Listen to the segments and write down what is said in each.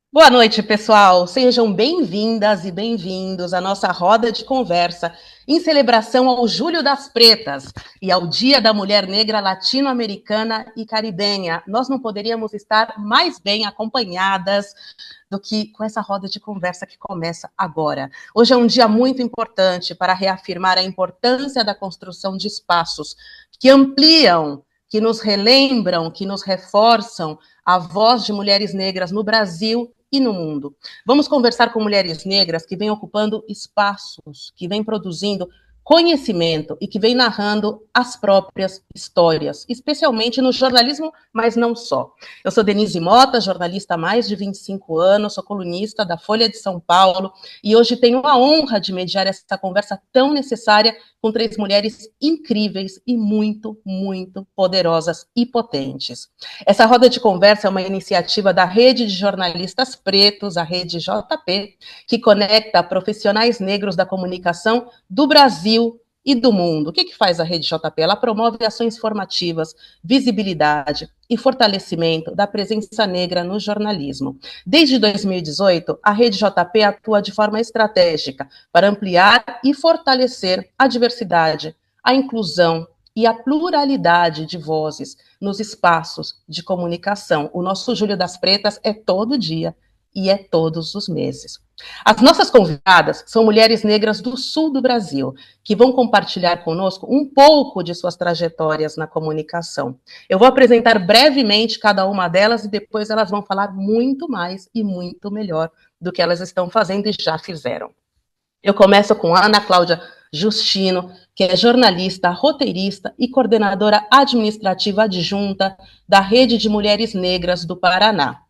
Boa noite, pessoal. Sejam bem-vindas e bem-vindos à nossa roda de conversa em celebração ao Julho das Pretas e ao Dia da Mulher Negra Latino-Americana e Caribenha. Nós não poderíamos estar mais bem acompanhadas do que com essa roda de conversa que começa agora. Hoje é um dia muito importante para reafirmar a importância da construção de espaços que ampliam, que nos relembram, que nos reforçam a voz de mulheres negras no Brasil e no mundo. Vamos conversar com mulheres negras que vêm ocupando espaços, que vêm produzindo conhecimento e que vem narrando as próprias histórias, especialmente no jornalismo, mas não só. Eu sou Denise Mota, jornalista há mais de 25 anos, sou colunista da Folha de São Paulo e hoje tenho a honra de mediar essa conversa tão necessária com três mulheres incríveis e muito, muito poderosas e potentes. Essa roda de conversa é uma iniciativa da Rede de Jornalistas Pretos, a Rede JP, que conecta profissionais negros da comunicação do Brasil e do mundo. O que faz a Rede JP? Ela promove ações formativas, visibilidade e fortalecimento da presença negra no jornalismo. Desde 2018, a Rede JP atua de forma estratégica para ampliar e fortalecer a diversidade, a inclusão e a pluralidade de vozes nos espaços de comunicação. O nosso Julho das Pretas é todo dia e é todos os meses. As nossas convidadas são mulheres negras do sul do Brasil, que vão compartilhar conosco um pouco de suas trajetórias na comunicação. Eu vou apresentar brevemente cada uma delas e depois elas vão falar muito mais e muito melhor do que elas estão fazendo e já fizeram. Eu começo com Ana Cláudia Justino, que é jornalista, roteirista e coordenadora administrativa adjunta da Rede de Mulheres Negras do Paraná.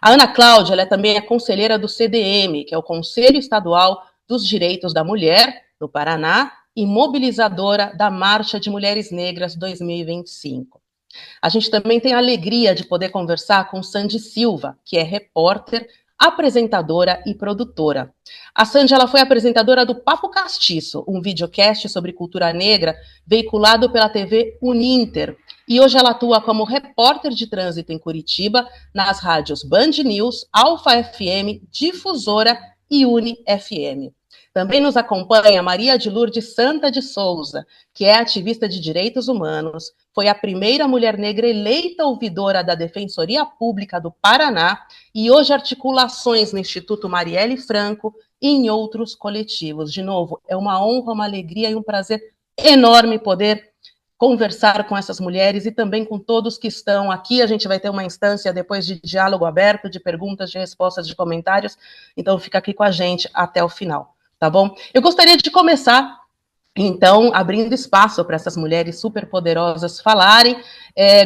A Ana Cláudia ela também é conselheira do CDM, que é o Conselho Estadual dos Direitos da Mulher, do Paraná, e mobilizadora da Marcha de Mulheres Negras 2025. A gente também tem a alegria de poder conversar com Sandy Silva, que é repórter, apresentadora e produtora. A Sandy ela foi apresentadora do Papo Castiço, um videocast sobre cultura negra veiculado pela TV Uninter. E hoje ela atua como repórter de trânsito em Curitiba, nas rádios Band News, Alfa FM, Difusora e Uni FM. Também nos acompanha Maria de Lourdes Santa de Souza, que é ativista de direitos humanos, foi a primeira mulher negra eleita ouvidora da Defensoria Pública do Paraná e hoje articula ações no Instituto Marielle Franco e em outros coletivos. De novo, é uma honra, uma alegria e um prazer enorme poder conversar com essas mulheres e também com todos que estão aqui. A gente vai ter uma instância depois de diálogo aberto, de perguntas, de respostas, de comentários. Então, fica aqui com a gente até o final, tá bom? Eu gostaria de começar então, abrindo espaço para essas mulheres superpoderosas falarem,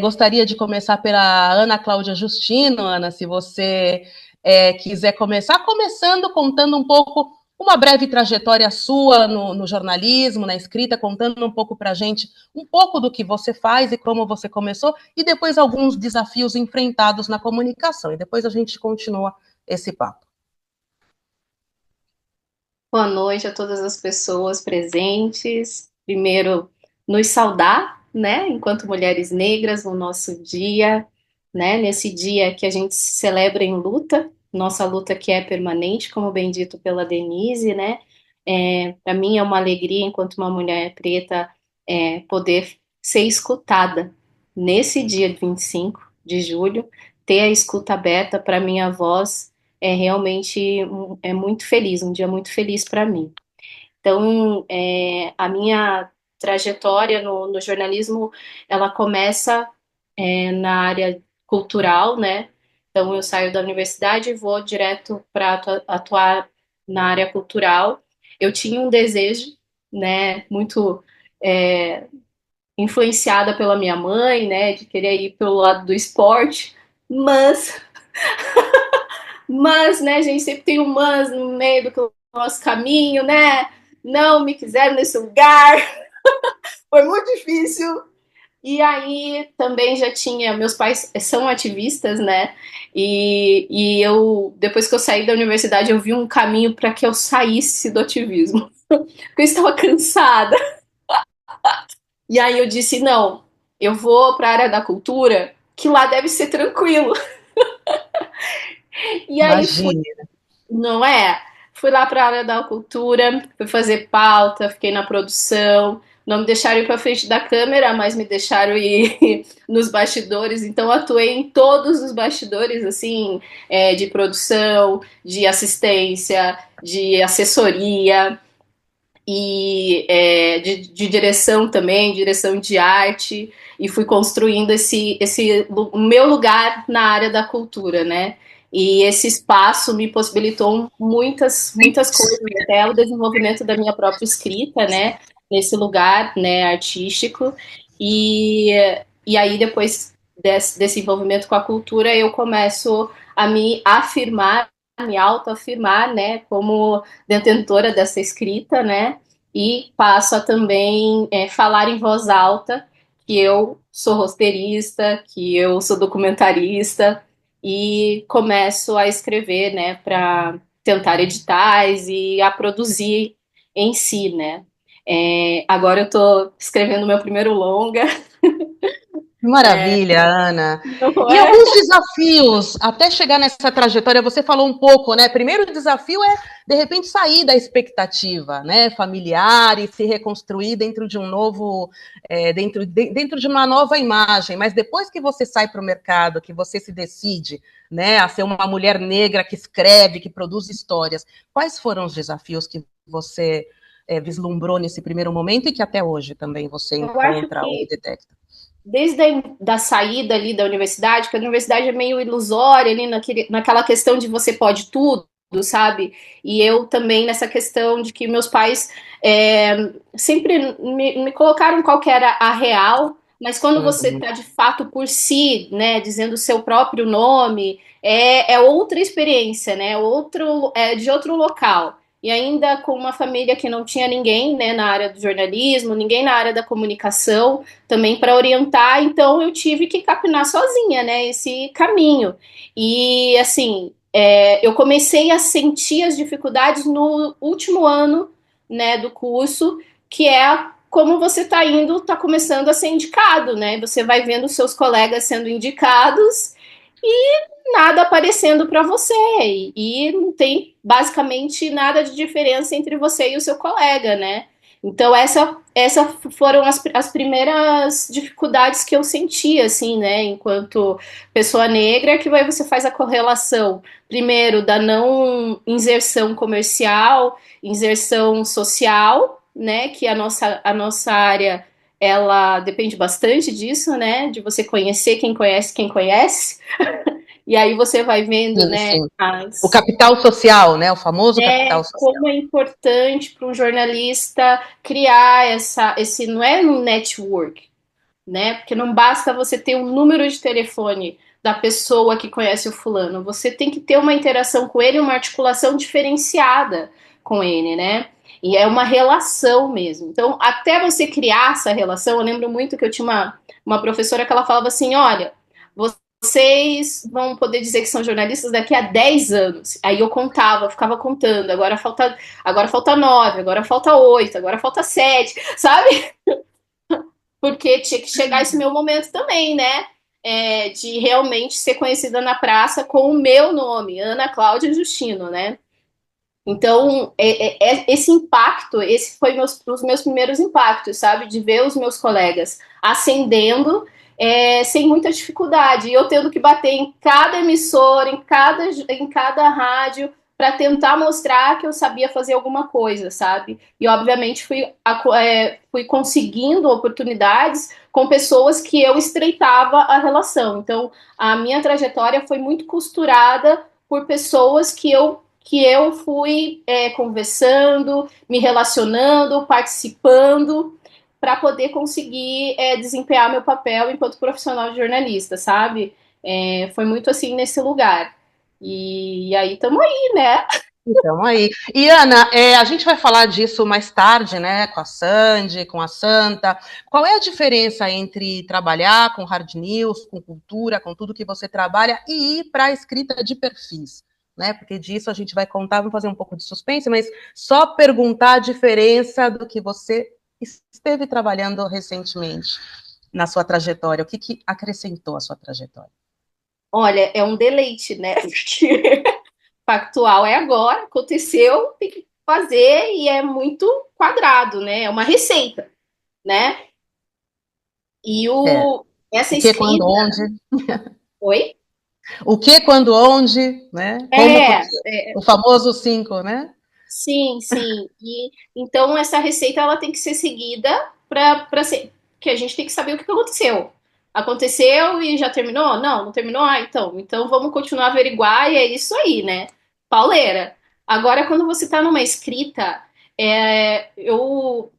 gostaria de começar pela Ana Cláudia Justino. Ana, se você quiser começar, começando contando um pouco, uma breve trajetória sua no jornalismo, na escrita, contando um pouco para a gente, um pouco do que você faz e como você começou, e depois alguns desafios enfrentados na comunicação, e depois a gente continua esse papo. Boa noite a todas as pessoas presentes. Primeiro, nos saudar, né, enquanto mulheres negras, no nosso dia, né, nesse dia que a gente se celebra em luta, nossa luta que é permanente, como bem dito pela Denise, né. Para mim é uma alegria, enquanto uma mulher preta, poder ser escutada nesse dia de 25 de julho, ter a escuta aberta para minha voz é realmente muito feliz, um dia muito feliz para mim. Então, a minha trajetória no jornalismo, ela começa na área cultural, né? Então, eu saio da universidade e vou direto para atuar na área cultural. Eu tinha um desejo, né, muito é, influenciada pela minha mãe, né, de querer ir pelo lado do esporte, mas né, a gente sempre tem um mas no meio do nosso caminho, né? Não me quiseram nesse lugar, foi muito difícil. E aí também já tinha, meus pais são ativistas, né? E eu, depois que eu saí da universidade, eu vi um caminho para que eu saísse do ativismo, porque eu estava cansada. E aí eu disse: não, eu vou para a área da cultura, que lá deve ser tranquilo. E aí fui, Imagina. não é? Fui lá para a área da cultura, fui fazer pauta, fiquei na produção. Não me deixaram ir para frente da câmera, mas me deixaram ir nos bastidores. Então, atuei em todos os bastidores, assim, de produção, de assistência, de assessoria e de direção também, direção de arte, e fui construindo esse o meu lugar na área da cultura, né? E esse espaço me possibilitou muitas coisas, até o desenvolvimento da minha própria escrita, né? Nesse lugar, né, artístico. E, e aí, depois desse envolvimento com a cultura, eu começo a me afirmar, me autoafirmar, né, como detentora dessa escrita, né, e passo a também falar em voz alta que eu sou roteirista, que eu sou documentarista e começo a escrever, né, para tentar editais e a produzir em si, né. Agora eu estou escrevendo meu primeiro longa. Maravilha, Ana. Não E é? alguns desafios até chegar nessa trajetória, você falou um pouco, né? Primeiro desafio é, de repente, sair da expectativa, né, familiar e se reconstruir dentro de um novo, dentro de uma nova imagem. Mas depois que você sai para o mercado, que você se decide, né, a ser uma mulher negra que escreve, que produz histórias, quais foram os desafios que você vislumbrou nesse primeiro momento e que até hoje também você Eu acho encontra ou que detecta? desde da saída ali da universidade, que a universidade é meio ilusória ali naquela questão de você pode tudo, sabe? E eu também nessa questão de que meus pais sempre me colocaram qual que era a real, mas quando você Uhum. está de fato por si, né, dizendo o seu próprio nome, é outra experiência, né? De outro local. E ainda com uma família que não tinha ninguém, né, na área do jornalismo, ninguém na área da comunicação, também para orientar, então eu tive que capinar sozinha, né, esse caminho. E assim, eu comecei a sentir as dificuldades no último ano, né, do curso, que é como você está indo, está começando a ser indicado, né? Você vai vendo seus colegas sendo indicados e nada aparecendo para você. E não tem basicamente nada de diferença entre você e o seu colega, né? Então, essa foram as primeiras dificuldades que eu senti, assim, né, enquanto pessoa negra, que aí você faz a correlação, primeiro, da não inserção comercial, inserção social, né, que a nossa área, ela depende bastante disso, né, de você conhecer quem conhece, e aí você vai vendo, Sim, né, sim. O capital social, né? O famoso capital social. como é importante para um jornalista criar esse, não é um network, né? Porque não basta você ter um número de telefone da pessoa que conhece o fulano, você tem que ter uma interação com ele, uma articulação diferenciada com ele, né? E é uma relação mesmo. Então, até você criar essa relação, eu lembro muito que eu tinha uma professora que ela falava assim: olha, vocês vão poder dizer que são jornalistas daqui a 10 anos. Aí eu contava, ficava contando, agora falta 9, agora falta 8, agora falta 7, sabe? Porque tinha que chegar esse meu momento também, né? De realmente ser conhecida na praça com o meu nome, Ana Cláudia Justino, né? Então, esse impacto, esse foi os meus primeiros impactos, sabe? De ver os meus colegas ascendendo sem muita dificuldade. E eu tendo que bater em cada emissora, em cada rádio, para tentar mostrar que eu sabia fazer alguma coisa, sabe? E, obviamente, fui conseguindo oportunidades com pessoas que eu estreitava a relação. Então, a minha trajetória foi muito costurada por pessoas que eu fui conversando, me relacionando, participando, para poder conseguir desempenhar meu papel enquanto profissional de jornalista, sabe? Foi muito assim nesse lugar. E aí estamos aí, né? Então, aí. E, Ana, a gente vai falar disso mais tarde, né? Com a Sandy, com a Santa. Qual é a diferença entre trabalhar com hard news, com cultura, com tudo que você trabalha e ir para a escrita de perfis? Né? Porque disso a gente vai contar, vamos fazer um pouco de suspense, mas só perguntar a diferença do que você esteve trabalhando recentemente na sua trajetória. O que acrescentou a sua trajetória? Olha, é um deleite, né? Porque factual é agora, aconteceu, tem que fazer e é muito quadrado, né? É uma receita, né? E É. essa O que, quando, escrita. onde? Oi? O que, quando, onde, né? Como, porque, É, o famoso 5, né? sim, sim. E então essa receita ela tem que ser seguida para ser, que a gente tem que saber o que aconteceu. Aconteceu e já terminou? Não, não terminou? Ah, então vamos continuar a averiguar e é isso aí, né? Pauleira. Agora, quando você está numa escrita, eu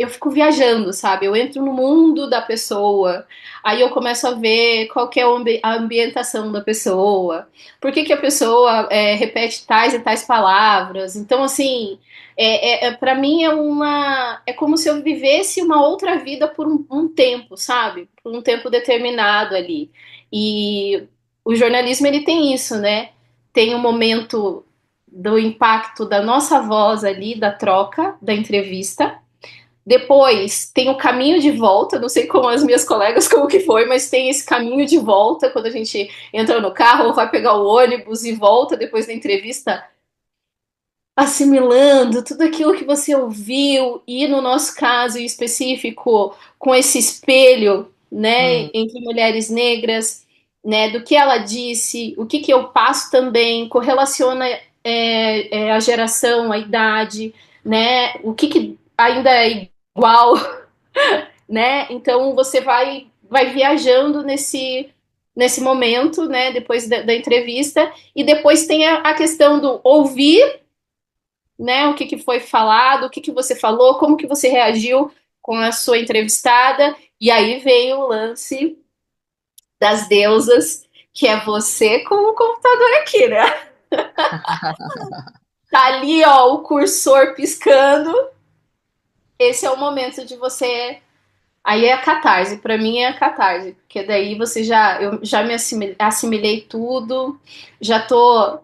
fico viajando, sabe? Eu entro no mundo da pessoa, aí eu começo a ver qual que é a ambientação da pessoa, por que que a pessoa repete tais e tais palavras. Então, assim, para mim é como se eu vivesse uma outra vida por um tempo, sabe? Por um tempo determinado ali. E o jornalismo ele tem isso, né? Tem um momento do impacto da nossa voz ali, da troca, da entrevista. Depois tem o caminho de volta, não sei como as minhas colegas como que foi, mas tem esse caminho de volta quando a gente entra no carro ou vai pegar o ônibus e volta depois da entrevista, assimilando tudo aquilo que você ouviu e no nosso caso em específico com esse espelho, né, Hum. entre mulheres negras, né, do que ela disse, o que que eu passo também, correlaciona a geração, a idade, né, o que que ainda é igual, né? Então você vai viajando nesse momento, né? Depois da entrevista e depois tem a questão do ouvir, né? O que que foi falado, o que que você falou, como que você reagiu com a sua entrevistada e aí vem o lance das deusas, que é você com o computador aqui, né? Tá ali, ó, o cursor piscando. Esse é o momento de você. Aí é a catarse, pra mim é a catarse, porque daí eu já me assimilei tudo, já tô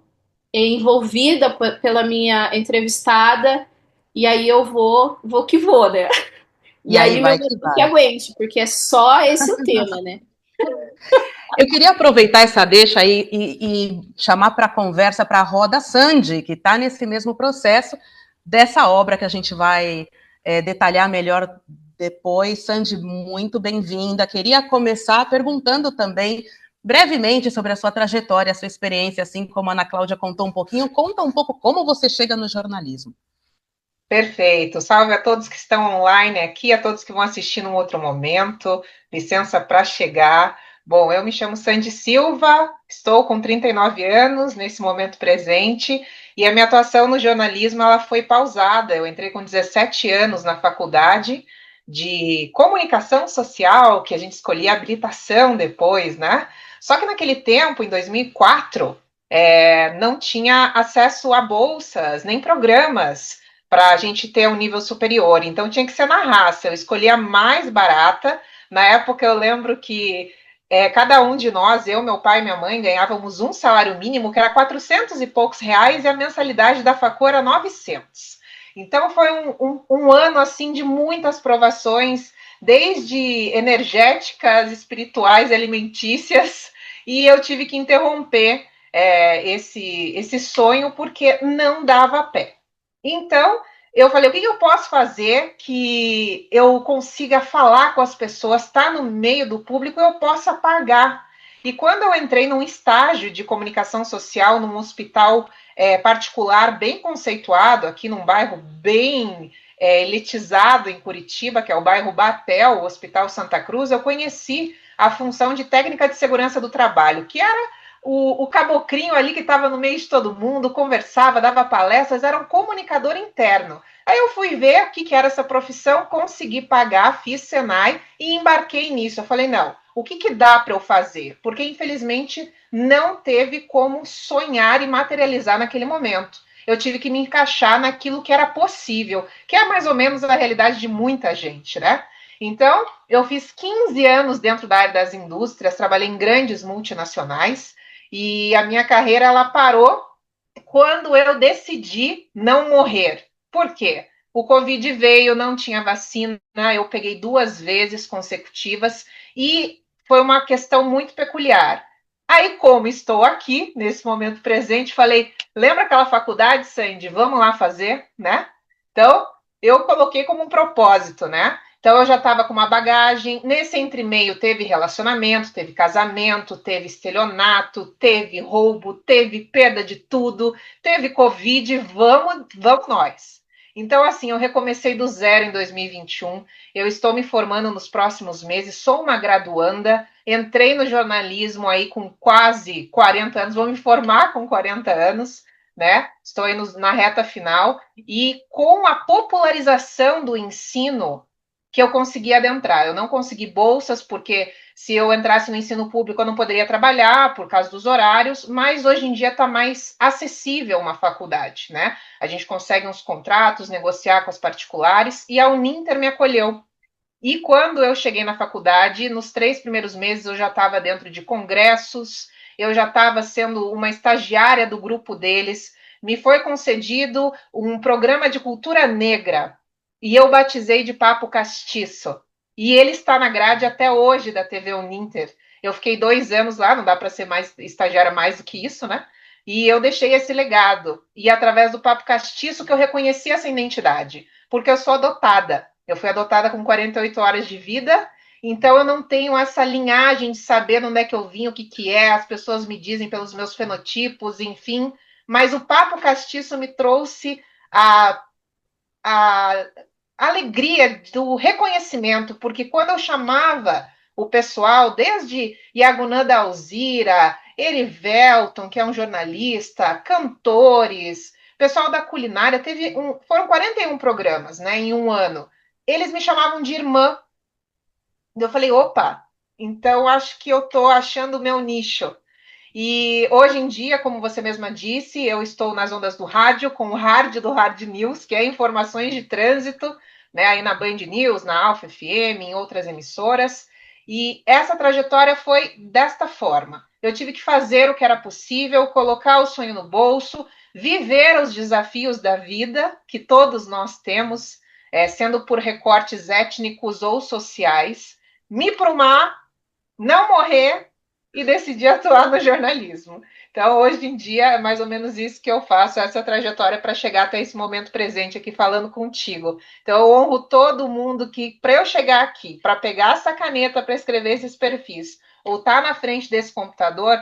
envolvida pela minha entrevistada, e aí eu vou que vou, né? E E aí aí meu vai que marido que vai. aguente, porque é só esse o tema, né? Eu queria aproveitar essa deixa aí e chamar para a conversa para a Roda Sandy, que está nesse mesmo processo dessa obra que a gente vai detalhar melhor depois. Sandy, muito bem-vinda. Queria começar perguntando também brevemente sobre a sua trajetória, a sua experiência, assim como a Ana Cláudia contou um pouquinho. Conta um pouco como você chega no jornalismo. Perfeito. Salve a todos que estão online aqui, a todos que vão assistir num outro momento. Licença para chegar. Bom, eu me chamo Sandy Silva, estou com 39 anos nesse momento presente e a minha atuação no jornalismo ela foi pausada. Eu entrei com 17 anos na faculdade de comunicação social, que a gente escolhia habilitação depois, né? Só que naquele tempo, em 2004, não tinha acesso a bolsas, nem programas para a gente ter um nível superior. Então tinha que ser na raça. Eu escolhi a mais barata. Na época eu lembro que cada um de nós, eu, meu pai e minha mãe, ganhávamos um salário mínimo que era 400 e poucos reais e a mensalidade da facul era 900. Então foi um ano assim de muitas provações, desde energéticas, espirituais, alimentícias, e eu tive que interromper esse sonho porque não dava pé. Então, eu falei, o que eu posso fazer que eu consiga falar com as pessoas, estar no meio do público e eu possa pagar? E quando eu entrei num estágio de comunicação social num hospital particular bem conceituado, aqui num bairro bem elitizado em Curitiba, que é o bairro Batel, o Hospital Santa Cruz, eu conheci a função de técnica de segurança do trabalho, que era o cabocrinho ali que estava no meio de todo mundo, conversava, dava palestras, era um comunicador interno. Aí eu fui ver o que era essa profissão, consegui pagar, fiz Senai e embarquei nisso. Eu falei, não, o que dá para eu fazer? Porque, infelizmente, não teve como sonhar e materializar naquele momento. Eu tive que me encaixar naquilo que era possível, que é mais ou menos a realidade de muita gente, né? Então, eu fiz 15 anos dentro da área das indústrias, trabalhei em grandes multinacionais, e a minha carreira ela parou quando eu decidi não morrer. Por quê? O Covid veio, não tinha vacina, eu peguei 2 vezes consecutivas e foi uma questão muito peculiar. Aí, como estou aqui, nesse momento presente, falei, lembra aquela faculdade, Sandy? Vamos lá fazer, né? Então, eu coloquei como um propósito, né? Então, eu já estava com uma bagagem. Nesse entremeio, teve relacionamento, teve casamento, teve estelionato, teve roubo, teve perda de tudo, teve Covid. Vamos nós. Então, assim, eu recomecei do zero em 2021. Eu estou me formando nos próximos meses. Sou uma graduanda. Entrei no jornalismo aí com quase 40 anos. Vou me formar com 40 anos, né? Estou aí na reta final. E com a popularização do ensino, que eu consegui adentrar. Eu não consegui bolsas, porque se eu entrasse no ensino público, eu não poderia trabalhar por causa dos horários, mas hoje em dia está mais acessível uma faculdade, né? A gente consegue uns contratos, negociar com as particulares, e a Uninter me acolheu. E quando eu cheguei na faculdade, nos 3 primeiros meses eu já estava dentro de congressos, eu já estava sendo uma estagiária do grupo deles, me foi concedido um programa de cultura negra, e eu batizei de Papo Castiço. E ele está na grade até hoje da TV Uninter. Eu fiquei 2 anos lá, não dá para ser mais estagiária mais do que isso, né? E eu deixei esse legado. E através do Papo Castiço que eu reconheci essa identidade, porque eu sou adotada. Eu fui adotada com 48 horas de vida, então eu não tenho essa linhagem de saber de onde é que eu vim, o que que é, as pessoas me dizem pelos meus fenotipos, enfim. Mas o Papo Castiço me trouxe a alegria do reconhecimento, porque quando eu chamava o pessoal, desde Iagunã da Alzira, Erivelton, que é um jornalista, cantores, pessoal da culinária, foram 41 programas, né, em um ano. Eles me chamavam de irmã. Eu falei, opa, então acho que eu estou achando o meu nicho. E hoje em dia, como você mesma disse, eu estou nas ondas do rádio, com o hard do Hard News, que é informações de trânsito, né, aí na Band News, na Alfa FM, em outras emissoras. E essa trajetória foi desta forma. Eu tive que fazer o que era possível, colocar o sonho no bolso, viver os desafios da vida, que todos nós temos, sendo por recortes étnicos ou sociais, me prumar, não morrer e decidi atuar no jornalismo. Então, hoje em dia, é mais ou menos isso que eu faço, essa trajetória para chegar até esse momento presente aqui falando contigo. Então, eu honro todo mundo que, para eu chegar aqui, para pegar essa caneta para escrever esses perfis, ou estar na frente desse computador,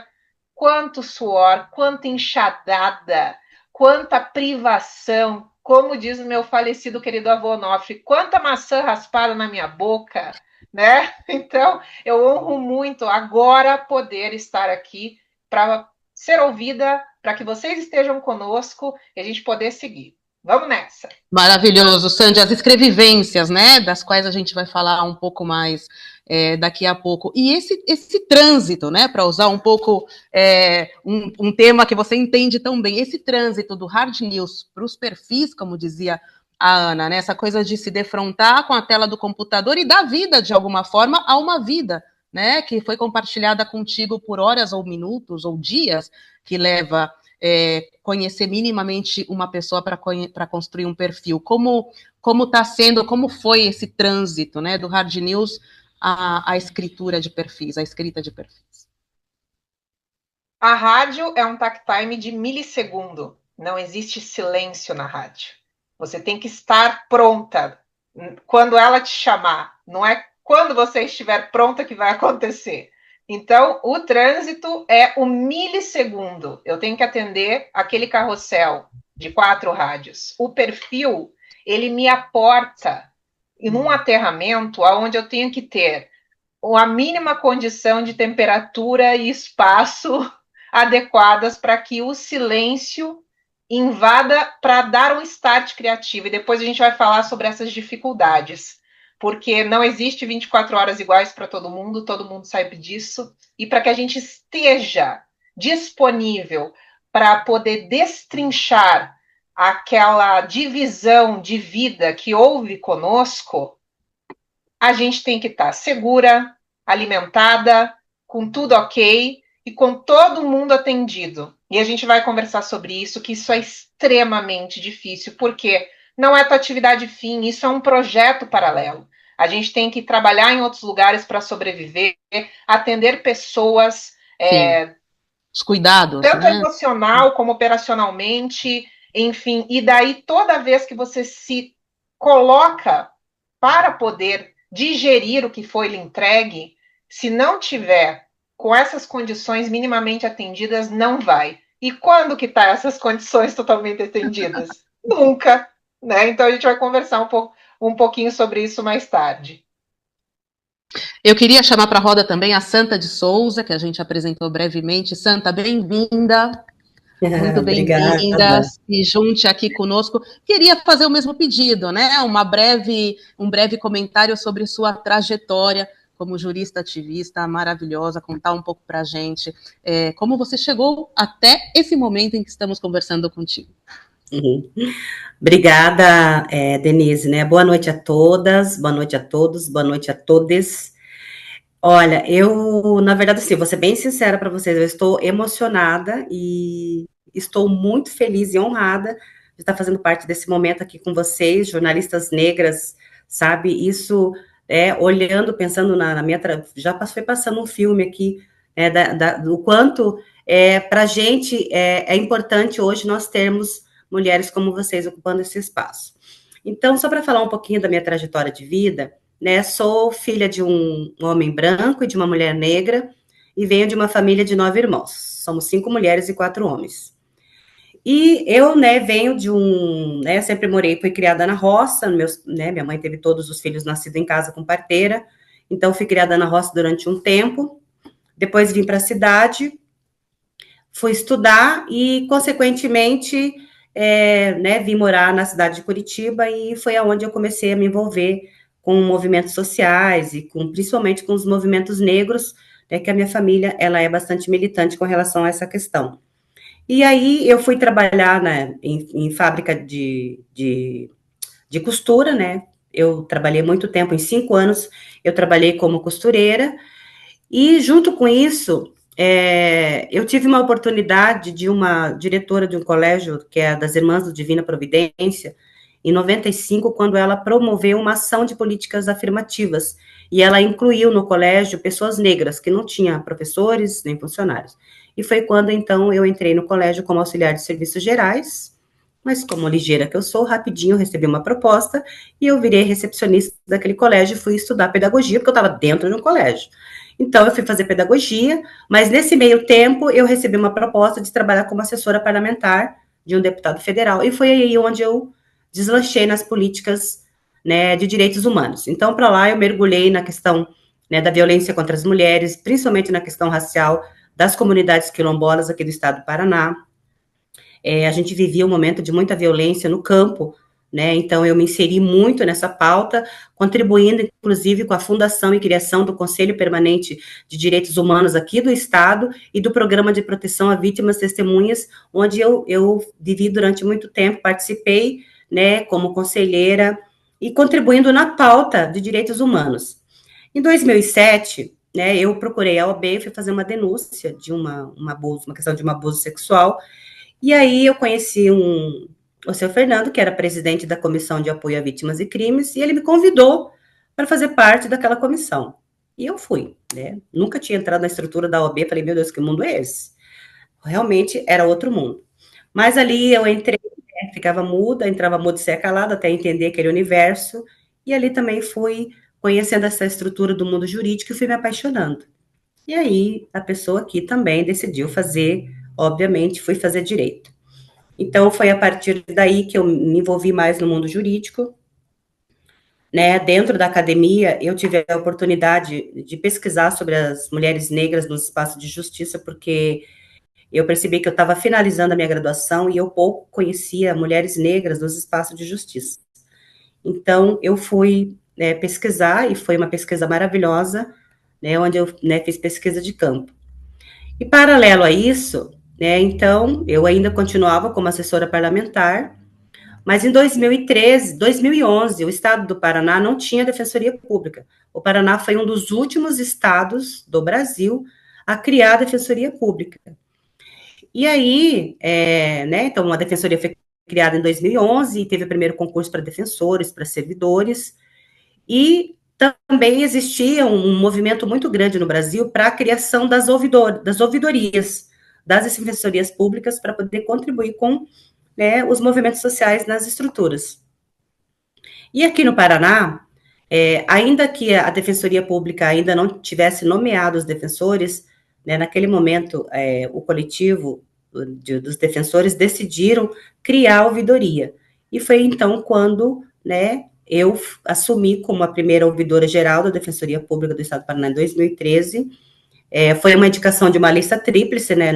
quanto suor, quanta enxadada, quanta privação, como diz o meu falecido querido avô Onofre, quanta maçã raspada na minha boca, né? Então, eu honro muito agora poder estar aqui para ser ouvida, para que vocês estejam conosco e a gente poder seguir. Vamos nessa. Maravilhoso, Sandy. As escrevivências, né, das quais a gente vai falar um pouco mais daqui a pouco. E esse trânsito, né, para usar um pouco um tema que você entende tão bem, esse trânsito do hard news para os perfis, como dizia a Ana, né, essa coisa de se defrontar com a tela do computador e dar vida, de alguma forma, a uma vida, né, que foi compartilhada contigo por horas ou minutos ou dias, que leva conhecer minimamente uma pessoa para construir um perfil. Como está sendo, como foi esse trânsito, né, do hard news à escritura de perfis, à escrita de perfis? A rádio é um takt time de milissegundo. Não existe silêncio na rádio. Você tem que estar pronta quando ela te chamar. Não é quando você estiver pronta que vai acontecer. Então, o trânsito é o milissegundo. Eu tenho que atender aquele carrossel de 4 rádios. O perfil, ele me aporta em um aterramento onde eu tenho que ter a mínima condição de temperatura e espaço adequadas para que o silêncio invada para dar um start criativo. E depois a gente vai falar sobre essas dificuldades, porque não existe 24 horas iguais para todo mundo sabe disso, e para que a gente esteja disponível para poder destrinchar aquela divisão de vida que houve conosco, a gente tem que estar segura, alimentada, com tudo ok e com todo mundo atendido. E a gente vai conversar sobre isso, que isso é extremamente difícil, porque não é tua atividade fim, isso é um projeto paralelo. A gente tem que trabalhar em outros lugares para sobreviver, atender pessoas Os cuidados, tanto né? emocional como operacionalmente, enfim, e daí toda vez que você se coloca para poder digerir o que foi lhe entregue, se não tiver com essas condições minimamente atendidas, não vai. E quando que tá essas condições totalmente atendidas? Nunca, né? Então a gente vai conversar um pouquinho sobre isso mais tarde. Eu queria chamar para a roda também a Santa de Souza, que a gente apresentou brevemente. Santa, bem-vinda. Muito bem-vinda, Obrigada. se junte aqui conosco. Queria fazer o mesmo pedido, né? Um breve comentário sobre sua trajetória como jurista ativista maravilhosa, contar um pouco para a gente como você chegou até esse momento em que estamos conversando contigo. Uhum. Obrigada, Denise, né? Boa noite a todas, boa noite a todos, boa noite a todes. Olha, eu, na verdade, assim, vou ser bem sincera para vocês, eu estou emocionada e estou muito feliz e honrada de estar fazendo parte desse momento aqui com vocês, jornalistas negras, sabe? Isso, olhando, pensando na minha... Já foi passando um filme aqui, do quanto para a gente é importante hoje nós termos mulheres como vocês ocupando esse espaço. Então, só para falar um pouquinho da minha trajetória de vida, né, sou filha de um homem branco e de uma mulher negra e venho de uma família de 9 irmãos. Somos 5 mulheres e 4 homens. E eu, né, venho de sempre morei, fui criada na roça, minha mãe teve todos os filhos nascidos em casa com parteira, então fui criada na roça durante um tempo, depois vim para a cidade, fui estudar e, consequentemente, vim morar na cidade de Curitiba e foi aonde eu comecei a me envolver com movimentos sociais e principalmente com os movimentos negros, que a minha família ela é bastante militante com relação a essa questão. E aí eu fui trabalhar em fábrica de costura, né? Eu trabalhei muito tempo, em 5 anos, eu trabalhei como costureira, e junto com isso, eu tive uma oportunidade de uma diretora de um colégio, que é das Irmãs do Divina Providência, em 95, quando ela promoveu uma ação de políticas afirmativas, e ela incluiu no colégio pessoas negras, que não tinham professores nem funcionários. E foi quando, então, eu entrei no colégio como auxiliar de serviços gerais, mas como ligeira que eu sou, rapidinho eu recebi uma proposta, e eu virei recepcionista daquele colégio e fui estudar pedagogia, porque eu estava dentro de um colégio. Então, eu fui fazer pedagogia, mas nesse meio tempo eu recebi uma proposta de trabalhar como assessora parlamentar de um deputado federal, e foi aí onde eu deslanchei nas políticas, né, de direitos humanos. Então, para lá eu mergulhei na questão, né, da violência contra as mulheres, principalmente na questão racial das comunidades quilombolas aqui do estado do Paraná. A gente vivia um momento de muita violência no campo, né? Então, eu me inseri muito nessa pauta, contribuindo, inclusive, com a fundação e criação do Conselho Permanente de Direitos Humanos aqui do Estado e do Programa de Proteção a Vítimas Testemunhas, onde eu vivi durante muito tempo, participei, né, como conselheira e contribuindo na pauta de direitos humanos. Em 2007, né, eu procurei a OAB, fui fazer uma denúncia de uma questão de um abuso sexual, e aí eu conheci o seu Fernando, que era presidente da Comissão de Apoio a Vítimas e Crimes, e ele me convidou para fazer parte daquela comissão. E eu fui, né? Nunca tinha entrado na estrutura da OAB, falei, meu Deus, que mundo é esse? Realmente era outro mundo. Mas ali eu entrei, né, ficava muda, entrava muda e saia calada, até entender aquele universo, e ali também fui conhecendo essa estrutura do mundo jurídico e fui me apaixonando. E aí a pessoa aqui também decidiu fazer, obviamente, fui fazer direito. Então, foi a partir daí que eu me envolvi mais no mundo jurídico, né? Dentro da academia, eu tive a oportunidade de pesquisar sobre as mulheres negras no espaço de justiça, porque eu percebi que eu estava finalizando a minha graduação e eu pouco conhecia mulheres negras nos espaços de justiça. Então, eu fui pesquisar, e foi uma pesquisa maravilhosa, né, onde eu fiz pesquisa de campo. E, paralelo a isso, né, então, eu ainda continuava como assessora parlamentar, mas em 2011, o estado do Paraná não tinha defensoria pública. O Paraná foi um dos últimos estados do Brasil a criar a defensoria pública. E aí, então, a defensoria foi criada em 2011 e teve o primeiro concurso para defensores, para servidores, e também existia um movimento muito grande no Brasil para a criação das ouvidorias, das defensorias públicas para poder contribuir com, né, os movimentos sociais nas estruturas. E aqui no Paraná, ainda que a Defensoria Pública ainda não tivesse nomeado os defensores, né, naquele momento, o coletivo dos defensores decidiram criar a ouvidoria. E foi então quando, né, eu assumi como a primeira ouvidora geral da Defensoria Pública do Estado do Paraná em 2013. Foi uma indicação de uma lista tríplice, né,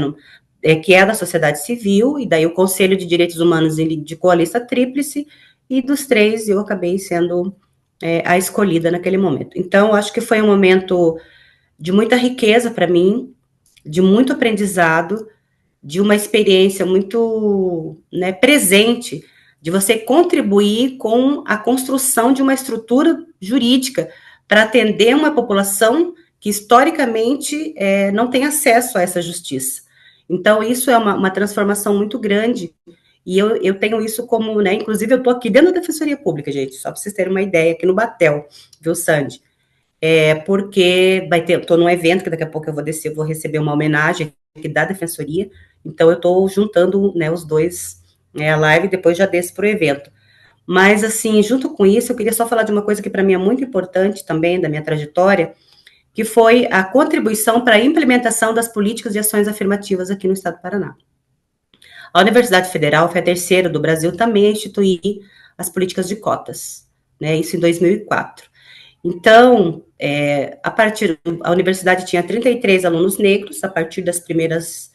que é da sociedade civil, e daí o Conselho de Direitos Humanos indicou a lista tríplice, e dos 3 eu acabei sendo a escolhida naquele momento. Então, acho que foi um momento de muita riqueza para mim, de muito aprendizado, de uma experiência muito, né, presente, de você contribuir com a construção de uma estrutura jurídica para atender uma população que, historicamente, não tem acesso a essa justiça. Então, isso é uma transformação muito grande, e eu tenho isso como, né, inclusive eu estou aqui dentro da Defensoria Pública, gente, só para vocês terem uma ideia, aqui no Batel, viu, Sandy? Porque estou num evento que daqui a pouco eu vou descer, vou receber uma homenagem aqui da Defensoria, então eu estou juntando, né, os dois, né, a live, e depois já desço para o evento. Mas, assim, junto com isso, eu queria só falar de uma coisa que para mim é muito importante também, da minha trajetória, que foi a contribuição para a implementação das políticas e ações afirmativas aqui no Estado do Paraná. A Universidade Federal foi a terceira do Brasil também a instituir as políticas de cotas, né, isso em 2004. Então, a universidade tinha 33 alunos negros, a partir das primeiras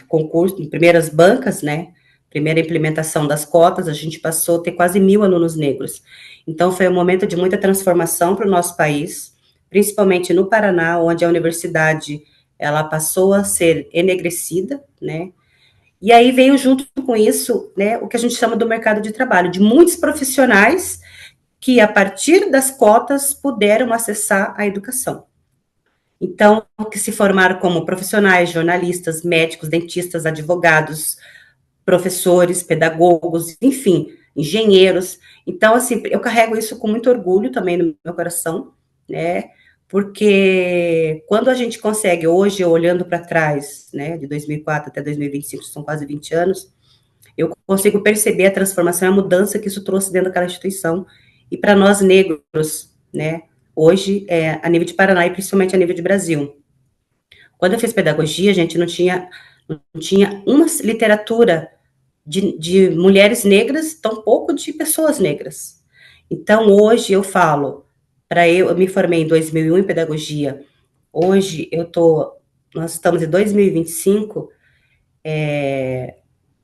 concursos, primeiras bancas, né, primeira implementação das cotas, a gente passou a ter quase 1.000 alunos negros. Então, foi um momento de muita transformação para o nosso país, principalmente no Paraná, onde a universidade, ela passou a ser enegrecida, né, e aí veio junto com isso, né, o que a gente chama do mercado de trabalho, de muitos profissionais que, a partir das cotas, puderam acessar a educação. Então, que se formaram como profissionais, jornalistas, médicos, dentistas, advogados, professores, pedagogos, enfim, engenheiros. Então, assim, eu carrego isso com muito orgulho também no meu coração, né, porque quando a gente consegue, hoje, olhando para trás, né, de 2004 até 2025, são quase 20 anos, eu consigo perceber a transformação, a mudança que isso trouxe dentro daquela instituição, e para nós negros, né, hoje, a nível de Paraná e principalmente a nível de Brasil. Quando eu fiz pedagogia, gente, não tinha uma literatura de mulheres negras, tampouco de pessoas negras. Então, hoje eu falo, eu me formei em 2001 em pedagogia, hoje nós estamos em 2025,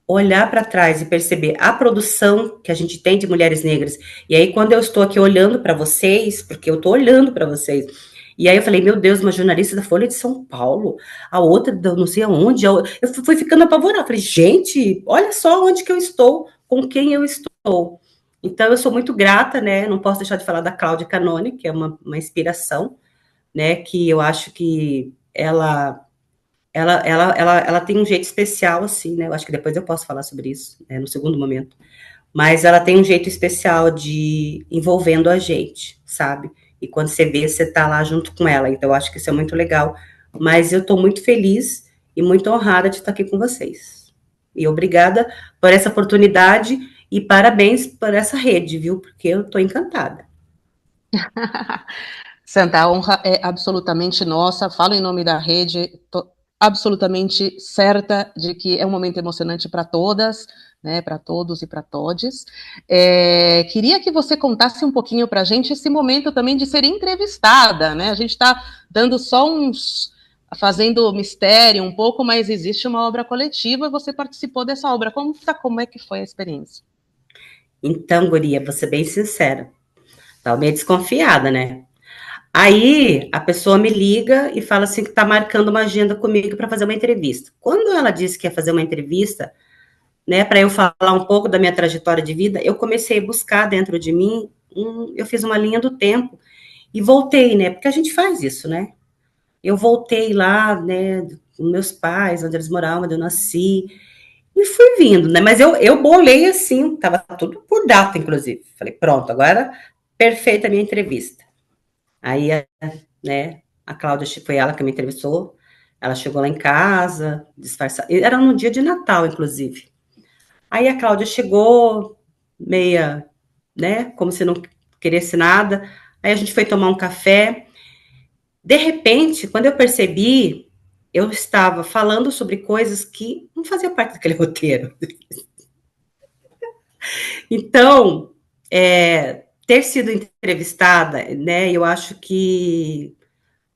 olhar para trás e perceber a produção que a gente tem de mulheres negras. E aí, quando eu estou aqui olhando para vocês, porque eu estou olhando para vocês, e aí eu falei, meu Deus, uma jornalista da Folha de São Paulo, a outra não sei aonde, eu fui ficando apavorada, falei, gente, olha só onde que eu estou, com quem eu estou. Então, eu sou muito grata, né, não posso deixar de falar da Cláudia Canone, que é uma inspiração, né, que eu acho que ela tem um jeito especial, assim, né? Eu acho que depois eu posso falar sobre isso, né, no segundo momento. Mas ela tem um jeito especial de envolvendo a gente, sabe? E quando você vê, você tá lá junto com ela. Então, eu acho que isso é muito legal. Mas eu tô muito feliz e muito honrada de estar aqui com vocês. E obrigada por essa oportunidade e parabéns por essa rede, viu? Porque eu tô encantada. Santa, a honra é absolutamente nossa. Falo em nome da rede, tô absolutamente certa de que é um momento emocionante para todas, né, para todos e para todes. Queria que você contasse um pouquinho para a gente esse momento também de ser entrevistada, né? A gente está dando só fazendo mistério um pouco, mas existe uma obra coletiva e você participou dessa obra. Como é que foi a experiência? Então, guria, vou ser bem sincera. Tava meio desconfiada, né? Aí a pessoa me liga e fala assim que tá marcando uma agenda comigo para fazer uma entrevista. Quando ela disse que ia fazer uma entrevista, né, para eu falar um pouco da minha trajetória de vida, eu comecei a buscar dentro de mim, eu fiz uma linha do tempo e voltei, né? Porque a gente faz isso, né? Eu voltei lá, né, com meus pais, onde eles moravam, onde eu nasci, e fui vindo, né? Mas eu bolei assim, tava tudo por data, inclusive. Falei, pronto, agora perfeita a minha entrevista. Aí, né, a Cláudia, foi ela que me entrevistou, Ela chegou lá em casa, disfarçada. Era no dia de Natal, inclusive. Aí a Cláudia chegou, meia, né, como se não queresse nada. Aí a gente foi tomar um café. De repente, quando eu percebi, eu estava falando sobre coisas que não faziam parte daquele roteiro. Então, ter sido entrevistada, né, eu acho que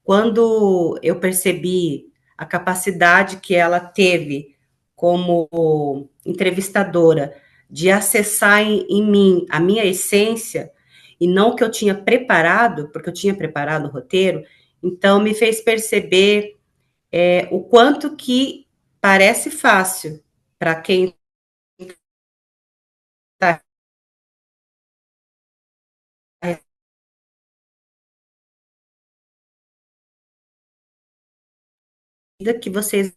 quando eu percebi a capacidade que ela teve como entrevistadora de acessar em mim a minha essência e não o que eu tinha preparado, porque eu tinha preparado o roteiro, então me fez perceber o quanto que parece fácil para quem está que vocês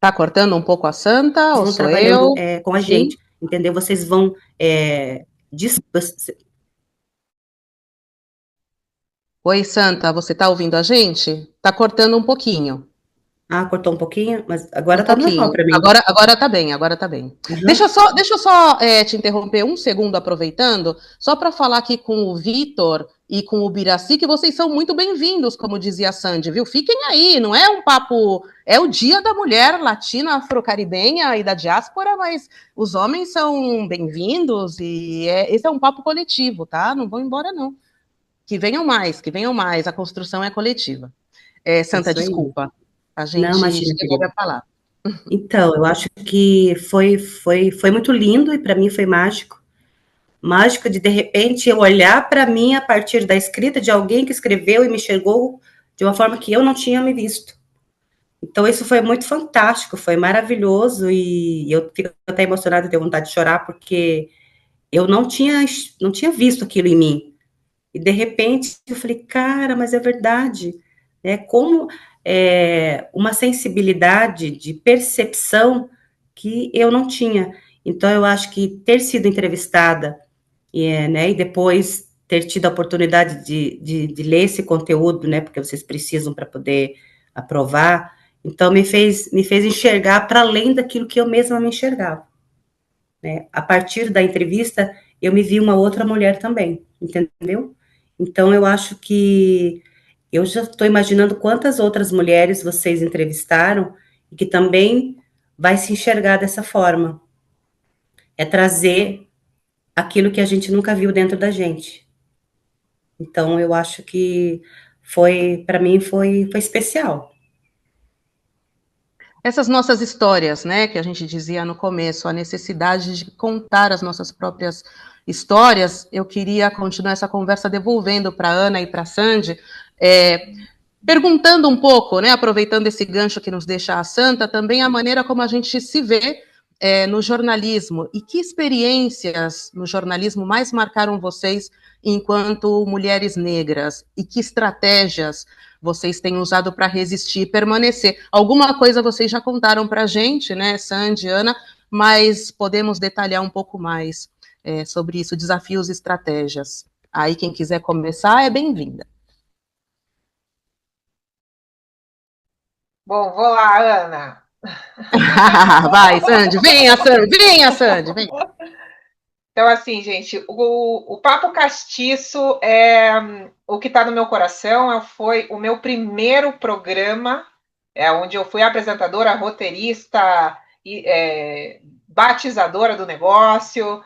Tá cortando um pouco a Santa, ou vão sou trabalhando eu? com a Sim? gente, entendeu? Vocês vão Oi, Santa, você tá ouvindo a gente? Tá cortando um pouquinho. cortou um pouquinho, mas Um agora tá normal pouquinho. para mim. Agora tá bem, agora tá bem. Uhum. Deixa eu só te interromper um segundo, aproveitando, só para falar aqui com o Vitor e com o Biraci, que vocês são muito bem-vindos, como dizia a Sandy, viu? Fiquem aí, não é um papo. É o Dia da Mulher Latina, Afro-Caribenha e da diáspora, mas os homens são bem-vindos e esse é um papo coletivo, tá? Não vão embora, não. Que venham mais, a construção é coletiva. Santa, Isso aí. desculpa, a Não, gente imagina, te devolve querida. a palavra. Então, eu acho que foi muito lindo e para mim foi mágico. Mágico de repente eu olhar para mim a partir da escrita de alguém que escreveu e me chegou de uma forma que eu não tinha me visto. Então, isso foi muito fantástico, foi maravilhoso e eu fico até emocionada, tenho vontade de chorar, porque eu não tinha visto aquilo em mim. E de repente eu falei, cara, mas é verdade, né? Como uma sensibilidade de percepção que eu não tinha. Então eu acho que ter sido entrevistada né, e depois ter tido a oportunidade de ler esse conteúdo, né? Porque vocês precisam para poder aprovar. Então me fez enxergar para além daquilo que eu mesma me enxergava, né? A partir da entrevista, eu me vi uma outra mulher também, entendeu? Então, eu acho que eu já estou imaginando quantas outras mulheres vocês entrevistaram e que também vai se enxergar dessa forma. É trazer aquilo que a gente nunca viu dentro da gente. Então, eu acho que para mim, foi especial. Essas nossas histórias, né, que a gente dizia no começo, a necessidade de contar as nossas próprias histórias, eu queria continuar essa conversa devolvendo para a Ana e para a Sandy, perguntando um pouco, né, aproveitando esse gancho que nos deixa a Santa, também a maneira como a gente se vê no jornalismo e que experiências no jornalismo mais marcaram vocês enquanto mulheres negras e que estratégias vocês têm usado para resistir e permanecer. Alguma coisa vocês já contaram para a gente, né, Sandy, Ana, mas podemos detalhar um pouco mais sobre isso, desafios e estratégias. Aí quem quiser começar é bem-vinda. Bom, vou lá, Ana. Vai, Sandy, venha, Sandy, venha, Sandy, venha. Então, assim, gente, o Papo Castiço é o que está no meu coração. Foi o meu primeiro programa, onde eu fui apresentadora, roteirista, batizadora do negócio.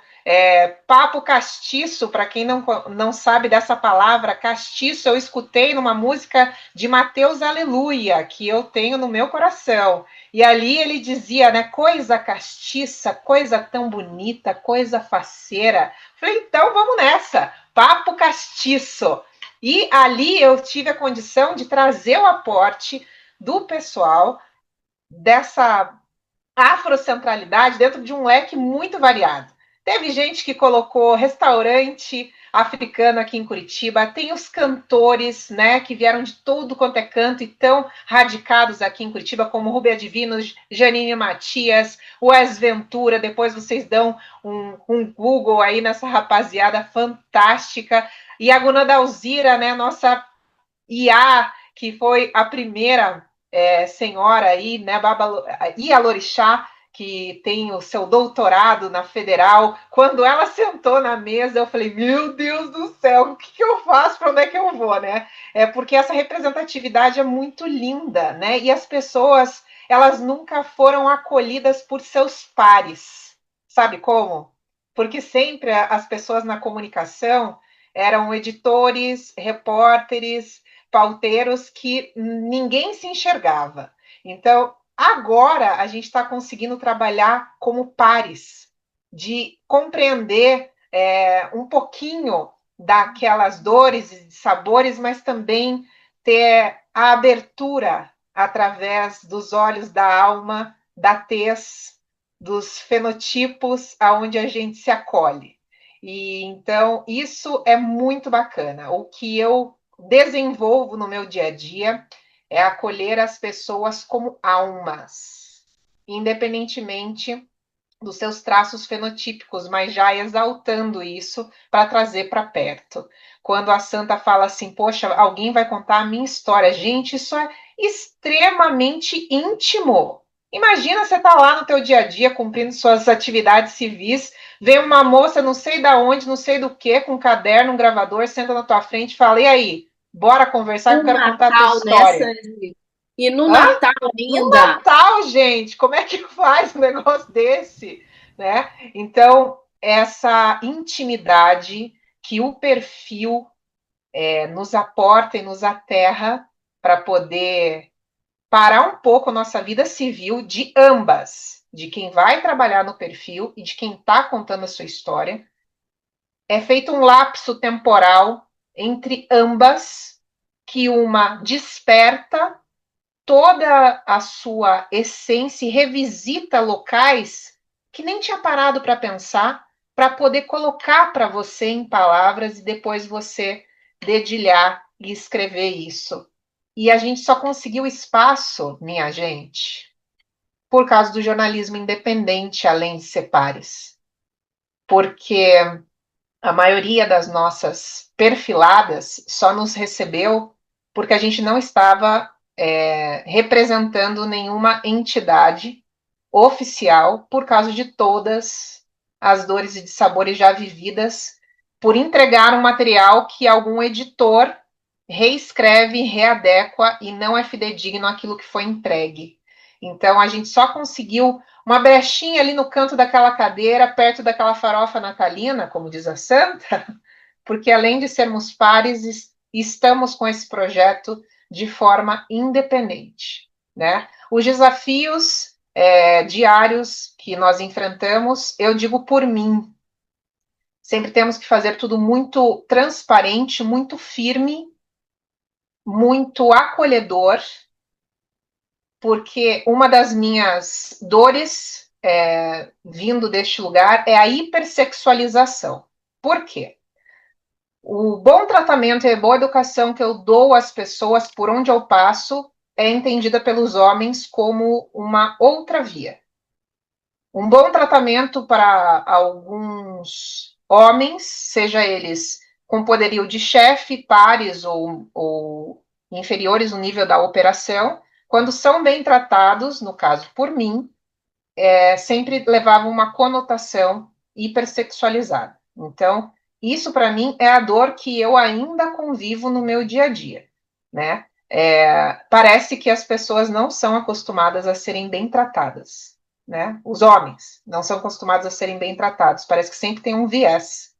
Papo Castiço, para quem não sabe dessa palavra, castiço, eu escutei numa música de Mateus Aleluia, que eu tenho no meu coração. E ali ele dizia, né, coisa castiça, coisa tão bonita, coisa faceira. Falei, então vamos nessa, papo castiço. E ali eu tive a condição de trazer o aporte do pessoal dessa afrocentralidade dentro de um leque muito variado. Teve gente que colocou restaurante africano aqui em Curitiba, tem os cantores, né, que vieram de todo quanto é canto e estão radicados aqui em Curitiba, como Rubia Divino, Janine Matias, Wes Ventura, depois vocês dão um Google aí nessa rapaziada fantástica, e a Guna Dalzira, né, nossa IA, que foi a primeira senhora aí, né, Baba Ialorixá, que tem o seu doutorado na Federal. Quando ela sentou na mesa, eu falei, meu Deus do céu, o que eu faço, para onde é que eu vou, né? É porque essa representatividade é muito linda, né? E as pessoas, elas nunca foram acolhidas por seus pares. Sabe como? Porque sempre as pessoas na comunicação eram editores, repórteres, pauteiros que ninguém se enxergava. Então, agora a gente está conseguindo trabalhar como pares, de compreender um pouquinho daquelas dores e sabores, mas também ter a abertura através dos olhos da alma, da tez, dos fenotipos aonde a gente se acolhe. E então isso é muito bacana. O que eu desenvolvo no meu dia a dia é acolher as pessoas como almas, independentemente dos seus traços fenotípicos, mas já exaltando isso para trazer para perto. Quando a santa fala assim, poxa, alguém vai contar a minha história. Gente, isso é extremamente íntimo. Imagina você tá lá no teu dia a dia, cumprindo suas atividades civis, vem uma moça, não sei da onde, não sei do que, com um caderno, um gravador, senta na tua frente e fala, e aí, bora conversar que eu quero contar a tua Natal, né, história. Sandy? E no Hã? Natal No ainda. Natal, gente, como é que faz um negócio desse? Né? Então, essa intimidade que o perfil nos aporta e nos aterra para poder parar um pouco a nossa vida civil de ambas, de quem vai trabalhar no perfil e de quem está contando a sua história. É feito um lapso temporal entre ambas, que uma desperta toda a sua essência e revisita locais que nem tinha parado para pensar, para poder colocar para você em palavras e depois você dedilhar e escrever isso. E a gente só conseguiu espaço, minha gente, por causa do jornalismo independente, além de ser pares. Porque a maioria das nossas perfiladas só nos recebeu porque a gente não estava representando nenhuma entidade oficial por causa de todas as dores e sabores já vividas, por entregar um material que algum editor reescreve, readequa e não é fidedigno àquilo que foi entregue. Então, a gente só conseguiu uma brechinha ali no canto daquela cadeira, perto daquela farofa natalina, como diz a santa, porque além de sermos pares, estamos com esse projeto de forma independente, né? Os desafios diários que nós enfrentamos, eu digo por mim, sempre temos que fazer tudo muito transparente, muito firme, muito acolhedor, porque uma das minhas dores vindo deste lugar é a hipersexualização. Por quê? O bom tratamento e a boa educação que eu dou às pessoas por onde eu passo é entendida pelos homens como uma outra via. Um bom tratamento para alguns homens, seja eles com poderio de chefe, pares ou inferiores no nível da operação, quando são bem tratados, no caso por mim, sempre levava uma conotação hipersexualizada. Então, isso para mim é a dor que eu ainda convivo no meu dia a dia, né? Parece que as pessoas não são acostumadas a serem bem tratadas, né? Os homens não são acostumados a serem bem tratados. Parece que sempre tem um viés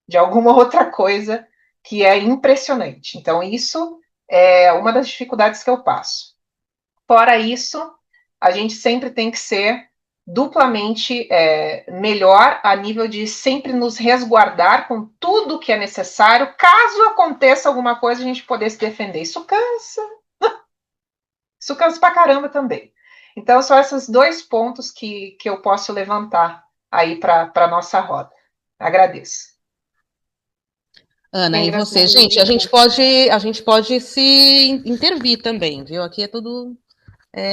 de alguma outra coisa que é impressionante. Então, isso é uma das dificuldades que eu passo. Fora isso, a gente sempre tem que ser duplamente melhor a nível de sempre nos resguardar com tudo que é necessário, caso aconteça alguma coisa, a gente poder se defender. Isso cansa pra caramba também. Então, são esses dois pontos que eu posso levantar aí para a nossa roda. Agradeço. Ana, e você? Engraçado. Gente, a gente pode se intervir também, viu? Aqui é tudo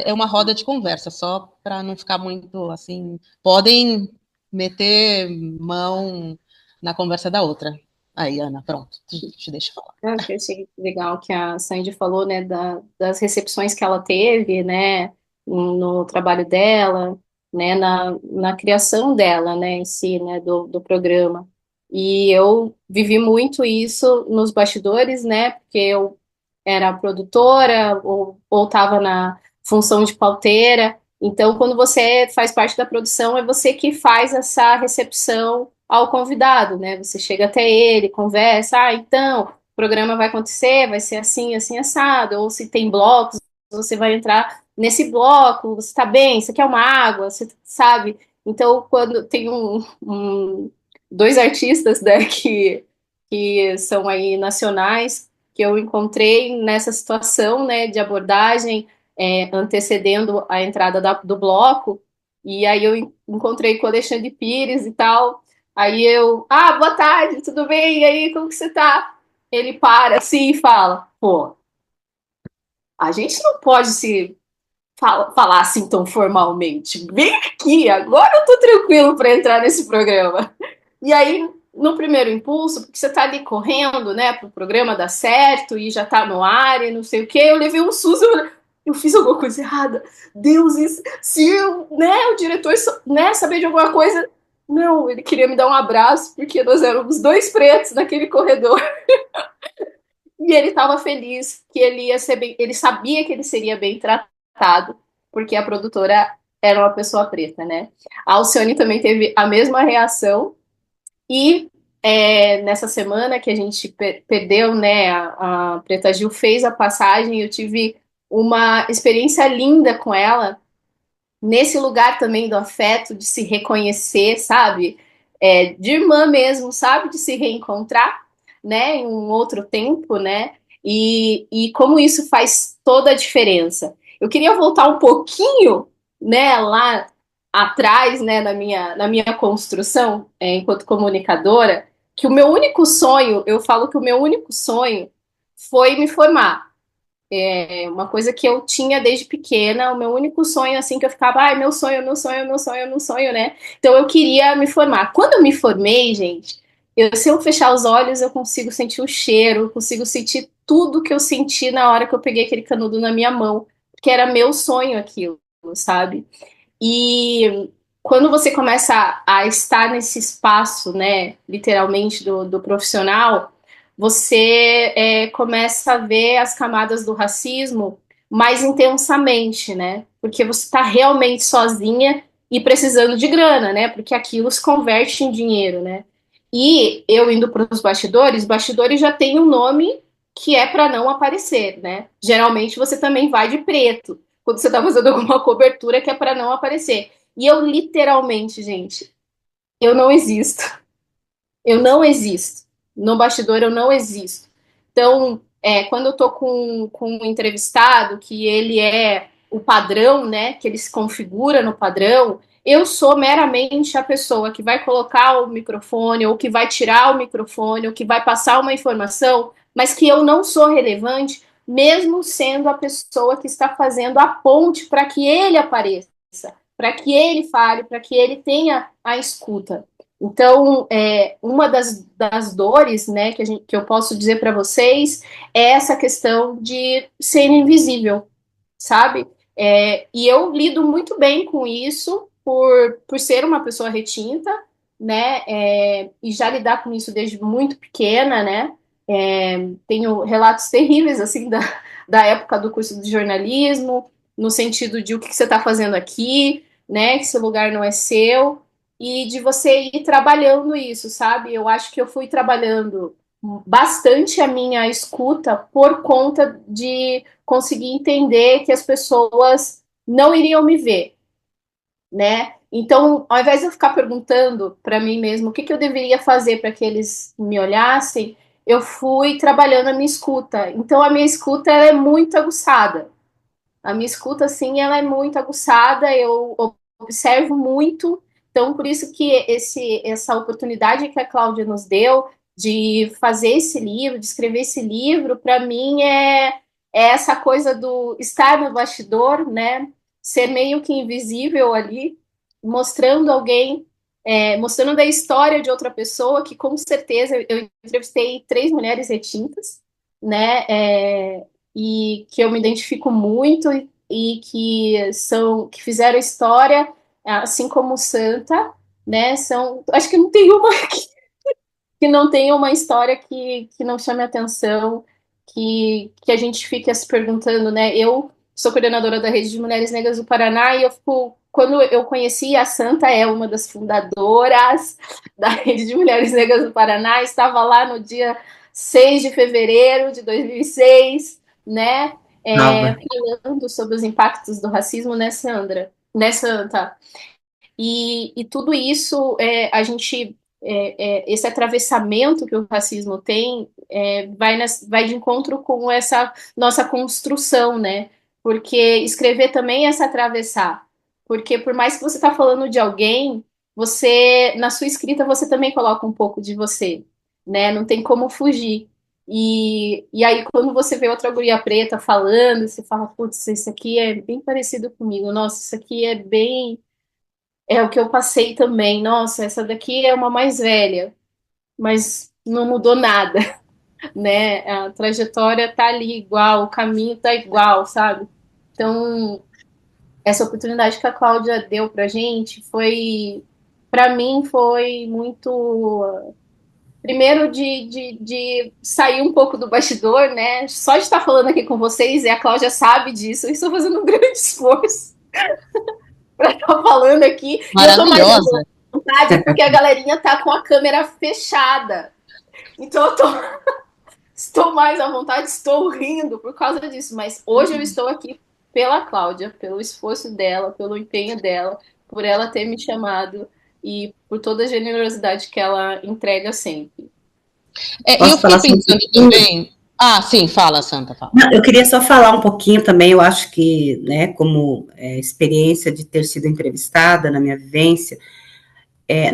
uma roda de conversa, só para não ficar muito assim. Podem meter mão na conversa da outra. Aí, Ana, pronto, te deixo falar. Que eu achei legal que a Sandy falou, né, das recepções que ela teve, né, no trabalho dela, né, na criação dela, né, em si, né, do programa. E eu vivi muito isso nos bastidores, né, porque eu era produtora ou estava na função de pauteira. Então, quando você faz parte da produção, é você que faz essa recepção ao convidado, né? Você chega até ele, conversa, então, o programa vai acontecer, vai ser assim, assim, assado, ou se tem blocos, você vai entrar nesse bloco, você tá bem, você quer uma água, você sabe? Então, quando tem dois artistas, né, que são aí nacionais, que eu encontrei nessa situação, né, de abordagem, antecedendo a entrada do bloco, e aí eu encontrei com o Alexandre Pires e tal, aí boa tarde, tudo bem? E aí, como que você tá? Ele para assim e fala, pô, a gente não pode se falar assim tão formalmente. Vem aqui, agora eu tô tranquilo para entrar nesse programa. E aí, no primeiro impulso, porque você tá ali correndo, né, pro programa dar certo e já tá no ar e não sei o que, eu levei um susto, eu fiz alguma coisa errada. Deus, se né, o diretor, né, saber de alguma coisa. Não, ele queria me dar um abraço, porque nós éramos dois pretos naquele corredor. E ele estava feliz que ele ia ser bem, ele sabia que ele seria bem tratado, porque a produtora era uma pessoa preta, né? A Alcione também teve a mesma reação, e nessa semana que a gente perdeu, né, a Preta Gil fez a passagem, eu tive uma experiência linda com ela, nesse lugar também do afeto, de se reconhecer, sabe? De irmã mesmo, sabe? De se reencontrar, né? Em um outro tempo, né? E como isso faz toda a diferença. Eu queria voltar um pouquinho, né, lá atrás, né, na minha construção, enquanto comunicadora, que o meu único sonho, eu falo que o meu único sonho foi me formar. Uma coisa que eu tinha desde pequena, o meu único sonho, assim, que eu ficava, ai, meu sonho, meu sonho, meu sonho, meu sonho, né? Então eu queria me formar. Quando eu me formei, gente, se eu fechar os olhos, eu consigo sentir o cheiro, eu consigo sentir tudo que eu senti na hora que eu peguei aquele canudo na minha mão, porque era meu sonho aquilo, sabe? E quando você começa a estar nesse espaço, né, literalmente, do profissional, você começa a ver as camadas do racismo mais intensamente, né? Porque você está realmente sozinha e precisando de grana, né? Porque aquilo se converte em dinheiro, né? E eu indo para os bastidores já tem um nome que é para não aparecer, né? Geralmente você também vai de preto quando você está fazendo alguma cobertura que é para não aparecer. E eu literalmente, gente, eu não existo. Eu não existo. No bastidor eu não existo. Então, quando eu tô com um entrevistado, que ele é o padrão, né? Que ele se configura no padrão, eu sou meramente a pessoa que vai colocar o microfone, ou que vai tirar o microfone, ou que vai passar uma informação, mas que eu não sou relevante, mesmo sendo a pessoa que está fazendo a ponte para que ele apareça, para que ele fale, para que ele tenha a escuta. Então, uma das dores, né, que eu posso dizer para vocês é essa questão de ser invisível, sabe? E eu lido muito bem com isso por ser uma pessoa retinta, né? E já lidar com isso desde muito pequena, né? Tenho relatos terríveis, assim, da época do curso de jornalismo, no sentido de o que você está fazendo aqui, né? Que esse lugar não é seu, e de você ir trabalhando isso, sabe? Eu acho que eu fui trabalhando bastante a minha escuta por conta de conseguir entender que as pessoas não iriam me ver, né? Então, ao invés de eu ficar perguntando para mim mesmo o que eu deveria fazer para que eles me olhassem, eu fui trabalhando a minha escuta. Então, a minha escuta ela é muito aguçada. A minha escuta, assim, ela é muito aguçada, eu observo muito, então por isso que essa oportunidade que a Cláudia nos deu de fazer esse livro, de escrever esse livro, para mim é essa coisa do estar no bastidor, né? Ser meio que invisível ali, mostrando alguém mostrando da história de outra pessoa, que com certeza eu entrevistei 3 mulheres retintas, né, e que eu me identifico muito e que fizeram história, assim como Santa, né, acho que não tem uma que não tenha uma história que não chame atenção, que a gente fique se perguntando, né? Eu sou coordenadora da Rede de Mulheres Negras do Paraná e quando eu conheci a Santa, é uma das fundadoras da Rede de Mulheres Negras do Paraná, estava lá no dia 6 de fevereiro de 2006, né? Falando sobre os impactos do racismo, né, Sandra? Né, Santa? E tudo isso, a gente, esse atravessamento que o racismo tem, vai de encontro com essa nossa construção, né? Porque escrever também é se atravessar. Porque por mais que você está falando de alguém, você, na sua escrita, você também coloca um pouco de você, né? Não tem como fugir. E aí, quando você vê outra guria preta falando, você fala, putz, isso aqui é bem parecido comigo. Nossa, isso aqui é bem o que eu passei também. Nossa, essa daqui é uma mais velha, mas não mudou nada, né? A trajetória tá ali igual, o caminho tá igual, sabe? Então, essa oportunidade que a Cláudia deu pra gente para mim, foi muito. Primeiro, de sair um pouco do bastidor, né? Só de estar falando aqui com vocês, e a Cláudia sabe disso, eu estou fazendo um grande esforço para estar falando aqui. E eu tô mais à vontade porque a galerinha tá com a câmera fechada. Então estou mais à vontade, estou rindo por causa disso. Mas hoje eu estou aqui pela Cláudia, pelo esforço dela, pelo empenho dela, por ela ter me chamado e por toda a generosidade que ela entrega sempre. Eu fiquei pensando também. Ah, sim, fala, Santa, fala. Não, eu queria só falar um pouquinho também, eu acho que, né, como experiência de ter sido entrevistada, na minha vivência,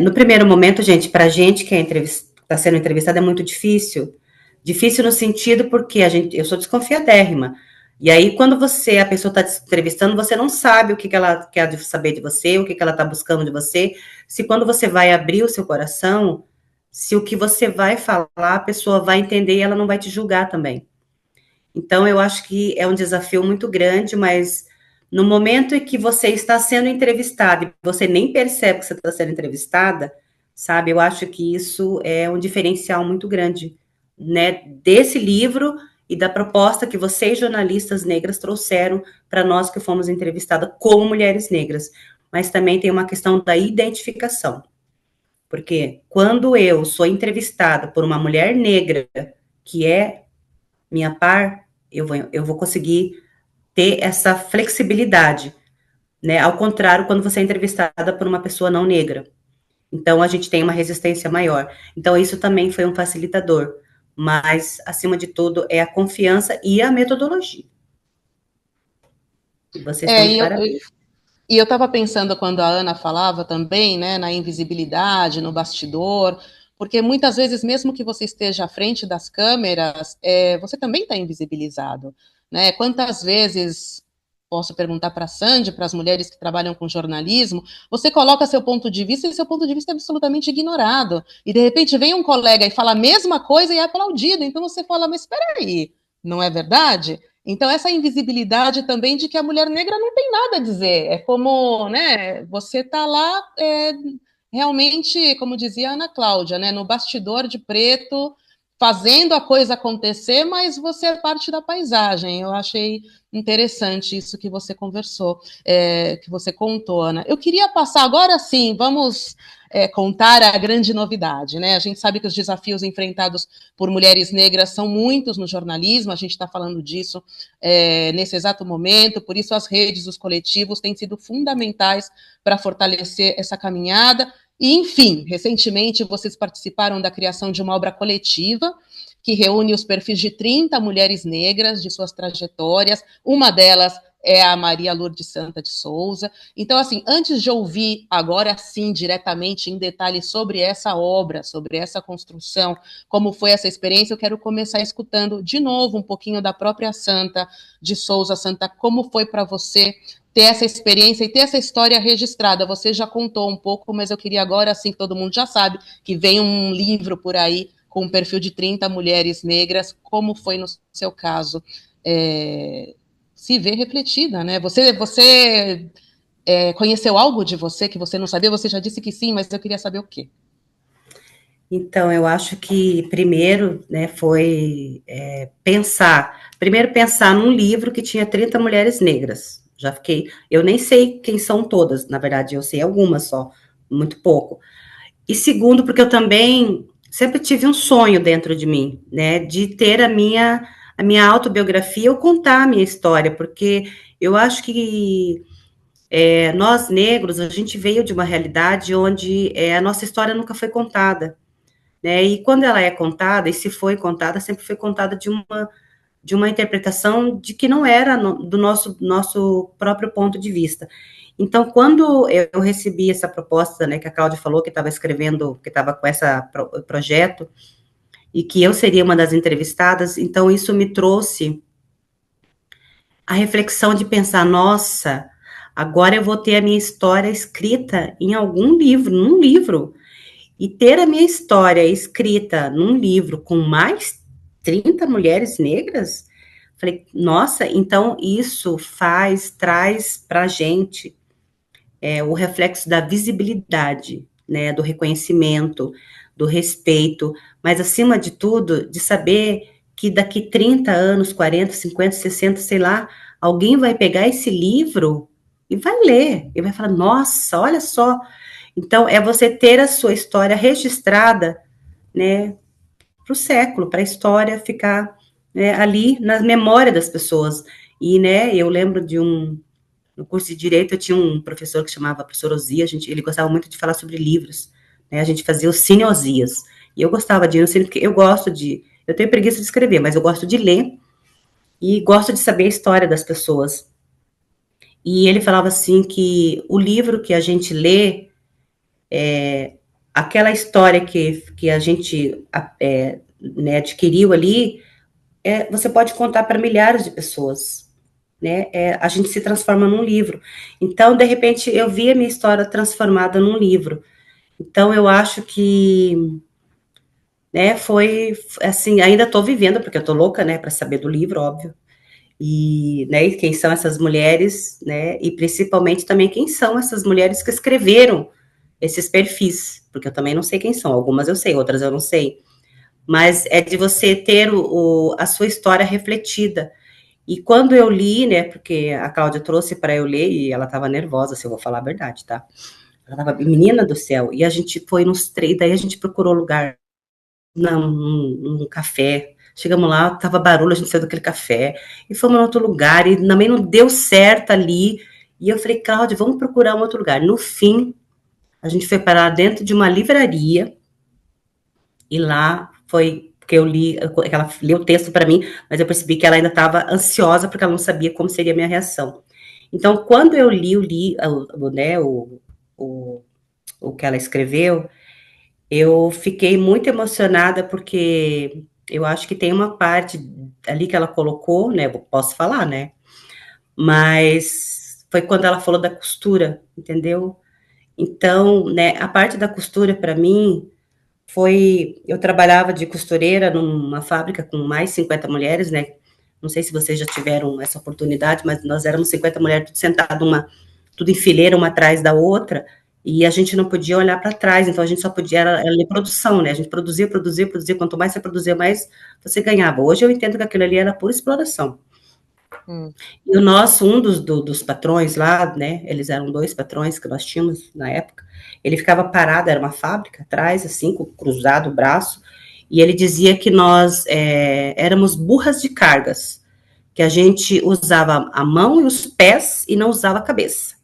no primeiro momento, gente, para a gente que está sendo entrevistada é muito difícil. Difícil no sentido porque eu sou desconfiadérrima. E aí, quando a pessoa está te entrevistando, você não sabe o que ela quer saber de você, o que ela está buscando de você. Se quando você vai abrir o seu coração, se o que você vai falar, a pessoa vai entender e ela não vai te julgar também. Então, eu acho que é um desafio muito grande, mas no momento em que você está sendo entrevistada e você nem percebe que você está sendo entrevistada, sabe, eu acho que isso é um diferencial muito grande, né, desse livro e da proposta que vocês, jornalistas negras, trouxeram para nós que fomos entrevistadas como mulheres negras. Mas também tem uma questão da identificação. Porque quando eu sou entrevistada por uma mulher negra que é minha par, eu vou conseguir ter essa flexibilidade, né? Ao contrário, quando você é entrevistada por uma pessoa não negra. Então, a gente tem uma resistência maior. Então, isso também foi um facilitador. Mas, acima de tudo, é a confiança e a metodologia. E vocês estão de parabéns. E eu estava pensando quando a Ana falava também, né, na invisibilidade, no bastidor, porque muitas vezes, mesmo que você esteja à frente das câmeras, você também está invisibilizado, né? Quantas vezes, posso perguntar para a Sandy, para as mulheres que trabalham com jornalismo, você coloca seu ponto de vista e seu ponto de vista é absolutamente ignorado, e de repente vem um colega e fala a mesma coisa e é aplaudido, então você fala, mas espera aí, não é verdade? Então, essa invisibilidade também de que a mulher negra não tem nada a dizer. É como, né, você está lá realmente, como dizia a Ana Cláudia, né, no bastidor de preto, fazendo a coisa acontecer, mas você é parte da paisagem. Eu achei interessante isso que você conversou, que você contou, Ana. Eu queria passar agora sim, vamos contar a grande novidade, né? A gente sabe que os desafios enfrentados por mulheres negras são muitos no jornalismo, a gente está falando disso nesse exato momento, por isso as redes, os coletivos têm sido fundamentais para fortalecer essa caminhada. E, enfim, recentemente vocês participaram da criação de uma obra coletiva que reúne os perfis de 30 mulheres negras, de suas trajetórias. Uma delas é a Maria Lourdes Santa de Souza. Então, assim, antes de ouvir agora sim, diretamente, em detalhes sobre essa obra, sobre essa construção, como foi essa experiência, eu quero começar escutando de novo um pouquinho da própria Santa de Souza. Santa, como foi para você ter essa experiência e ter essa história registrada? Você já contou um pouco, mas eu queria agora, assim, todo mundo já sabe, que vem um livro por aí com um perfil de 30 mulheres negras, como foi no seu caso, se ver refletida, né? Você conheceu algo de você que você não sabia? Você já disse que sim, mas eu queria saber o quê. Então, eu acho que primeiro, né, foi primeiro pensar num livro que tinha 30 mulheres negras. Já fiquei, eu nem sei quem são todas, na verdade, eu sei algumas só, muito pouco. E segundo, porque eu também sempre tive um sonho dentro de mim, né, de ter a minha autobiografia, ou contar a minha história, porque eu acho que nós negros, a gente veio de uma realidade onde a nossa história nunca foi contada, né, e quando ela é contada, e se foi contada, sempre foi contada de uma interpretação de que não era do nosso próprio ponto de vista. Então, quando eu recebi essa proposta, né, que a Cláudia falou, que estava escrevendo, que estava com esse projeto, e que eu seria uma das entrevistadas, então isso me trouxe a reflexão de pensar, nossa, agora eu vou ter a minha história escrita em algum livro, num livro, e ter a minha história escrita num livro com mais 30 mulheres negras, falei, nossa, então isso traz para a gente o reflexo da visibilidade, né, do reconhecimento, do respeito, mas acima de tudo, de saber que daqui 30 anos, 40, 50, 60, sei lá, alguém vai pegar esse livro e vai ler, e vai falar, nossa, olha só. Então, é você ter a sua história registrada, né, para o século, para a história ficar, né, ali na memória das pessoas. E, né, eu lembro no curso de Direito, eu tinha um professor que chamava professor Osias, ele gostava muito de falar sobre livros, né, a gente fazia o Cine Osias, e eu gostava de ir no cine, porque eu tenho preguiça de escrever, mas eu gosto de ler, e gosto de saber a história das pessoas. E ele falava assim que o livro que a gente lê, aquela história que a gente né, adquiriu ali, você pode contar para milhares de pessoas, né? A gente se transforma num livro. Então, de repente, eu vi a minha história transformada num livro. Então, eu acho que, né, foi assim, ainda estou vivendo, porque eu estou louca, né, para saber do livro, óbvio. E, né, quem são essas mulheres, né? E principalmente também quem são essas mulheres que escreveram esses perfis, porque eu também não sei quem são. Algumas eu sei, outras eu não sei. Mas é de você ter a sua história refletida. E quando eu li, né, porque a Cláudia trouxe para eu ler, e ela estava nervosa, se eu vou falar a verdade, tá? Ela estava, menina do céu, e a gente foi nos três, daí a gente procurou lugar num café, chegamos lá, tava barulho, a gente saiu daquele café, e fomos em outro lugar, e também não deu certo ali, e eu falei, Cláudia, vamos procurar um outro lugar. No fim, a gente foi parar dentro de uma livraria, e lá foi porque ela leu o texto para mim, mas eu percebi que ela ainda estava ansiosa porque ela não sabia como seria a minha reação. Então, quando eu né, o que ela escreveu, eu fiquei muito emocionada porque eu acho que tem uma parte ali que ela colocou, né, eu posso falar, né, mas foi quando ela falou da costura, entendeu? Então, né, a parte da costura para mim eu trabalhava de costureira numa fábrica com mais 50 mulheres, né? Não sei se vocês já tiveram essa oportunidade, mas nós éramos 50 mulheres tudo sentado, tudo em fileira, uma atrás da outra, e a gente não podia olhar para trás, então a gente só podia era ler produção, né? A gente produzia, quanto mais você produzia, mais você ganhava. Hoje eu entendo que aquilo ali era pura exploração. E um dos patrões lá, né, eles eram 2 patrões que nós tínhamos na época, ele ficava parado, era uma fábrica atrás, assim, cruzado o braço, e ele dizia que nós éramos burras de cargas, que a gente usava a mão e os pés e não usava a cabeça.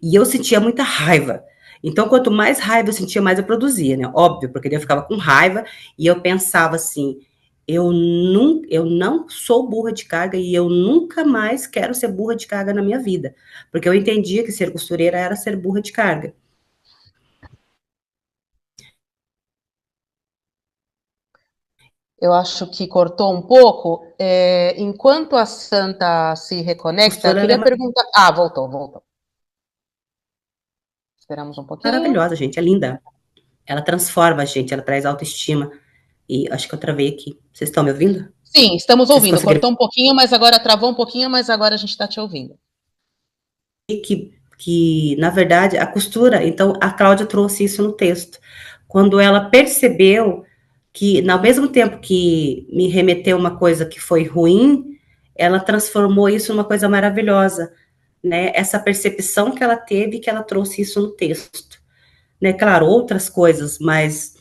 E eu sentia muita raiva. Então, quanto mais raiva eu sentia, mais eu produzia, né? Óbvio, porque eu ficava com raiva e eu pensava assim, eu não sou burra de carga e eu nunca mais quero ser burra de carga na minha vida, porque eu entendia que ser costureira era ser burra de carga. Eu acho que cortou um pouco. Enquanto a Santa se reconecta, eu Costura é queria perguntar. Ah, voltou. Esperamos um pouquinho. maravilhosa, gente, é linda. Ela transforma a gente, ela traz autoestima. E acho que eu travei aqui. Vocês estão me ouvindo? Sim, estamos Vocês ouvindo. conseguiram Cortou um pouquinho, mas agora travou um pouquinho, mas agora a gente está te ouvindo. ver que, na verdade, a costura, então a Cláudia trouxe isso no texto. Quando ela percebeu que, ao mesmo tempo que me remeteu uma coisa que foi ruim, ela transformou isso numa coisa maravilhosa, né? Essa percepção que ela teve, que ela trouxe isso no texto, né? Claro, outras coisas, mas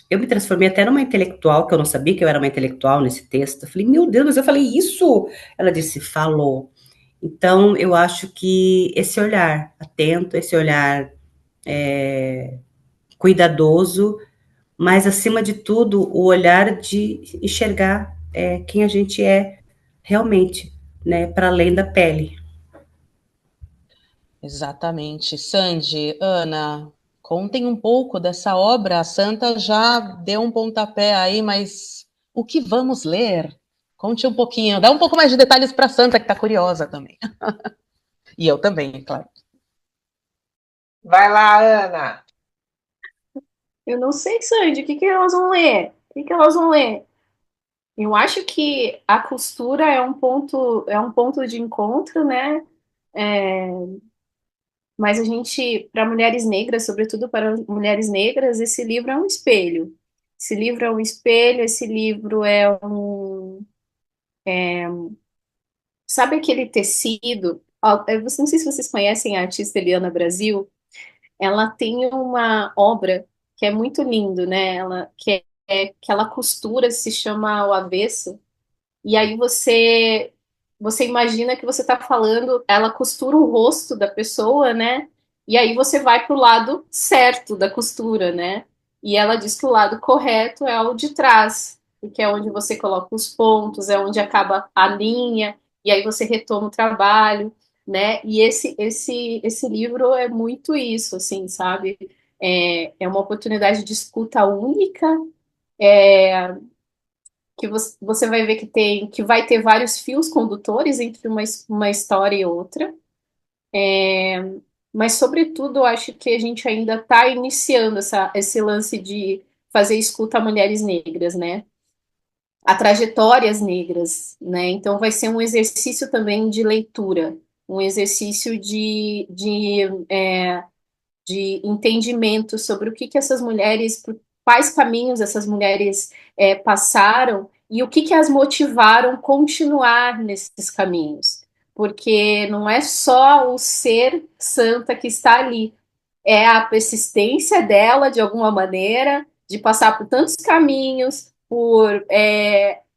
eu me transformei até numa intelectual, que eu não sabia que eu era uma intelectual nesse texto. Eu falei, meu Deus, mas eu falei isso? Ela disse, falou. Então, eu acho que esse olhar atento, esse olhar cuidadoso, mas, acima de tudo, o olhar de enxergar quem a gente é realmente, né, para além da pele. Exatamente. Sandy, Ana, contem um pouco dessa obra. A Santa já deu um pontapé aí, mas o que vamos ler? Conte um pouquinho. Dá um pouco mais de detalhes para a Santa, que está curiosa também. E eu também, claro. Vai lá, Ana. Eu não sei, Sandy, o que que elas vão ler? O que que elas vão ler? Eu acho que a costura é um ponto de encontro, né? É, mas a gente, para mulheres negras, sobretudo para mulheres negras, esse livro é um espelho. Esse livro é um espelho, esse livro é um. Sabe aquele tecido? Ó, eu não sei se vocês conhecem a artista Eliana Brasil. Ela tem uma obra que é muito lindo, né? Que ela costura, se chama O Avesso. E aí você imagina que você está falando, ela costura o rosto da pessoa, né? E aí você vai para o lado certo da costura, né? E ela diz que o lado correto é o de trás, porque é onde você coloca os pontos, é onde acaba a linha, e aí você retoma o trabalho, né? E esse livro é muito isso, assim, sabe? É uma oportunidade de escuta única, que você vai ver que vai ter vários fios condutores entre uma história e outra, mas sobretudo eu acho que a gente ainda está iniciando esse lance de fazer escuta a mulheres negras, né? A trajetórias negras, né? Então vai ser um exercício também de leitura, um exercício de entendimento sobre o que essas mulheres, por quais caminhos essas mulheres passaram e o que as motivaram a continuar nesses caminhos. Porque não é só o ser santa que está ali, é a persistência dela, de alguma maneira, de passar por tantos caminhos, por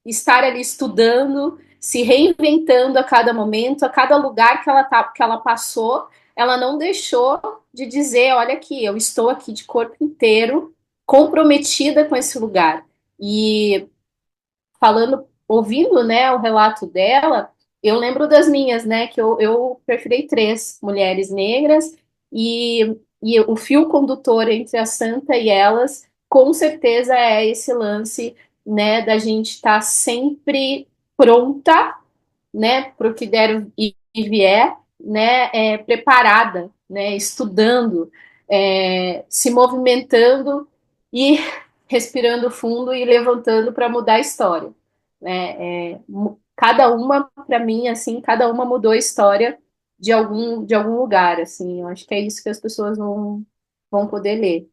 estar ali estudando, se reinventando a cada momento, a cada lugar que ela passou, ela não deixou de dizer, olha aqui, eu estou aqui de corpo inteiro, comprometida com esse lugar. E falando, ouvindo, né, o relato dela, eu lembro das minhas, né, que eu perfilei 3 mulheres negras e o fio condutor entre a Santa e elas, com certeza é esse lance, né, da gente estar sempre pronta, né, para o que der e vier, né, preparada, né, estudando, se movimentando e respirando fundo e levantando para mudar a história, né? Cada uma, para mim, assim, cada uma mudou a história de algum lugar, assim. Eu acho que é isso que as pessoas vão poder ler.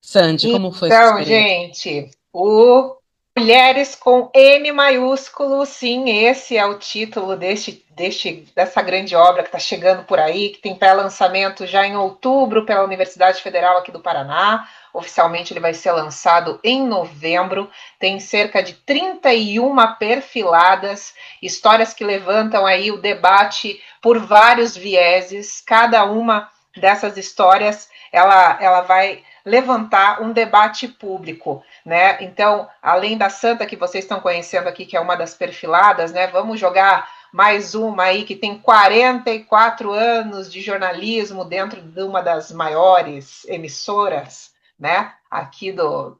Sandy, como foi sua Então, experiência? gente, o Mulheres com M maiúsculo, sim, esse é o título dessa grande obra que está chegando por aí, que tem pré-lançamento já em outubro pela Universidade Federal aqui do Paraná. Oficialmente ele vai ser lançado em novembro. Tem cerca de 31 perfiladas, histórias que levantam aí o debate por vários vieses. Cada uma dessas histórias, ela vai levantar um debate público, né? Então, além da Santa que vocês estão conhecendo aqui, que é uma das perfiladas, né? Vamos jogar mais uma aí que tem 44 anos de jornalismo dentro de uma das maiores emissoras, né? Aqui do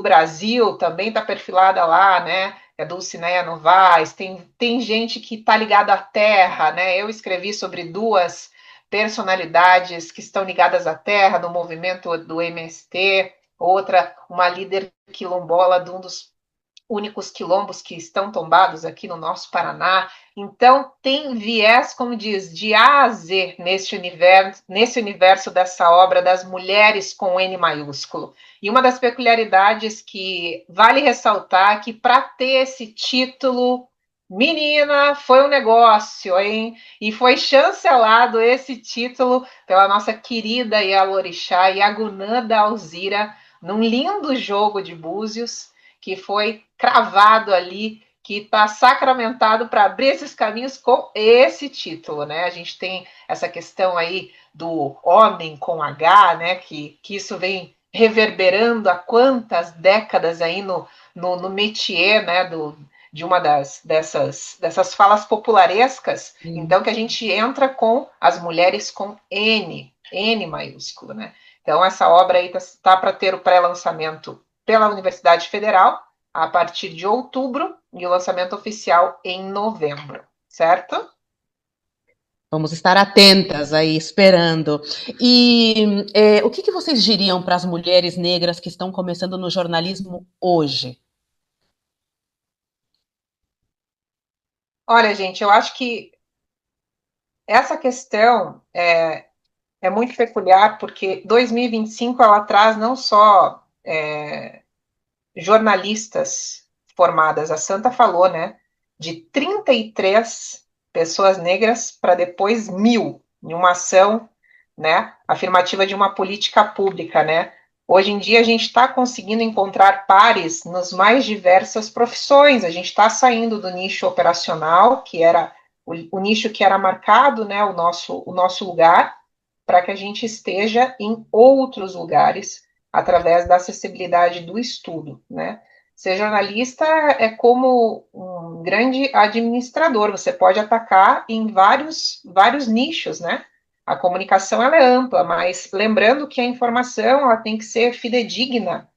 Brasil, também está perfilada lá, né? É Dulcinea Novaes, tem gente que está ligada à terra, né? Eu escrevi sobre duas personalidades que estão ligadas à terra, no movimento do MST, outra, uma líder quilombola de um dos únicos quilombos que estão tombados aqui no nosso Paraná. Então, tem viés, como diz, de A a Z nesse universo dessa obra das mulheres com N maiúsculo. E uma das peculiaridades que vale ressaltar é que para ter esse título, menina, foi um negócio, hein? E foi chancelado esse título pela nossa querida Ialorixá, Iagunã da Alzira, num lindo jogo de búzios, que foi cravado ali, que está sacramentado para abrir esses caminhos com esse título, né? A gente tem essa questão aí do homem com H, né? Que isso vem reverberando há quantas décadas aí no métier, né? De uma dessas falas popularescas. Então, que a gente entra com as mulheres com N maiúsculo, né? Então, essa obra aí tá para ter o pré-lançamento pela Universidade Federal a partir de outubro e o lançamento oficial em novembro, certo? Vamos estar atentas aí, esperando. E o que vocês diriam para as mulheres negras que estão começando no jornalismo hoje? Olha, gente, eu acho que essa questão é muito peculiar, porque 2025 ela traz não só jornalistas formadas, a Santa falou, né, de 33 pessoas negras para depois 1.000 em uma ação, né, afirmativa de uma política pública, né. Hoje em dia a gente está conseguindo encontrar pares nas mais diversas profissões, a gente está saindo do nicho operacional, que era o nicho que era marcado, né, o nosso lugar, para que a gente esteja em outros lugares através da acessibilidade do estudo, né? Ser jornalista é como um grande administrador, você pode atacar em vários nichos, né? A comunicação ela é ampla, mas lembrando que a informação ela tem que ser fidedigna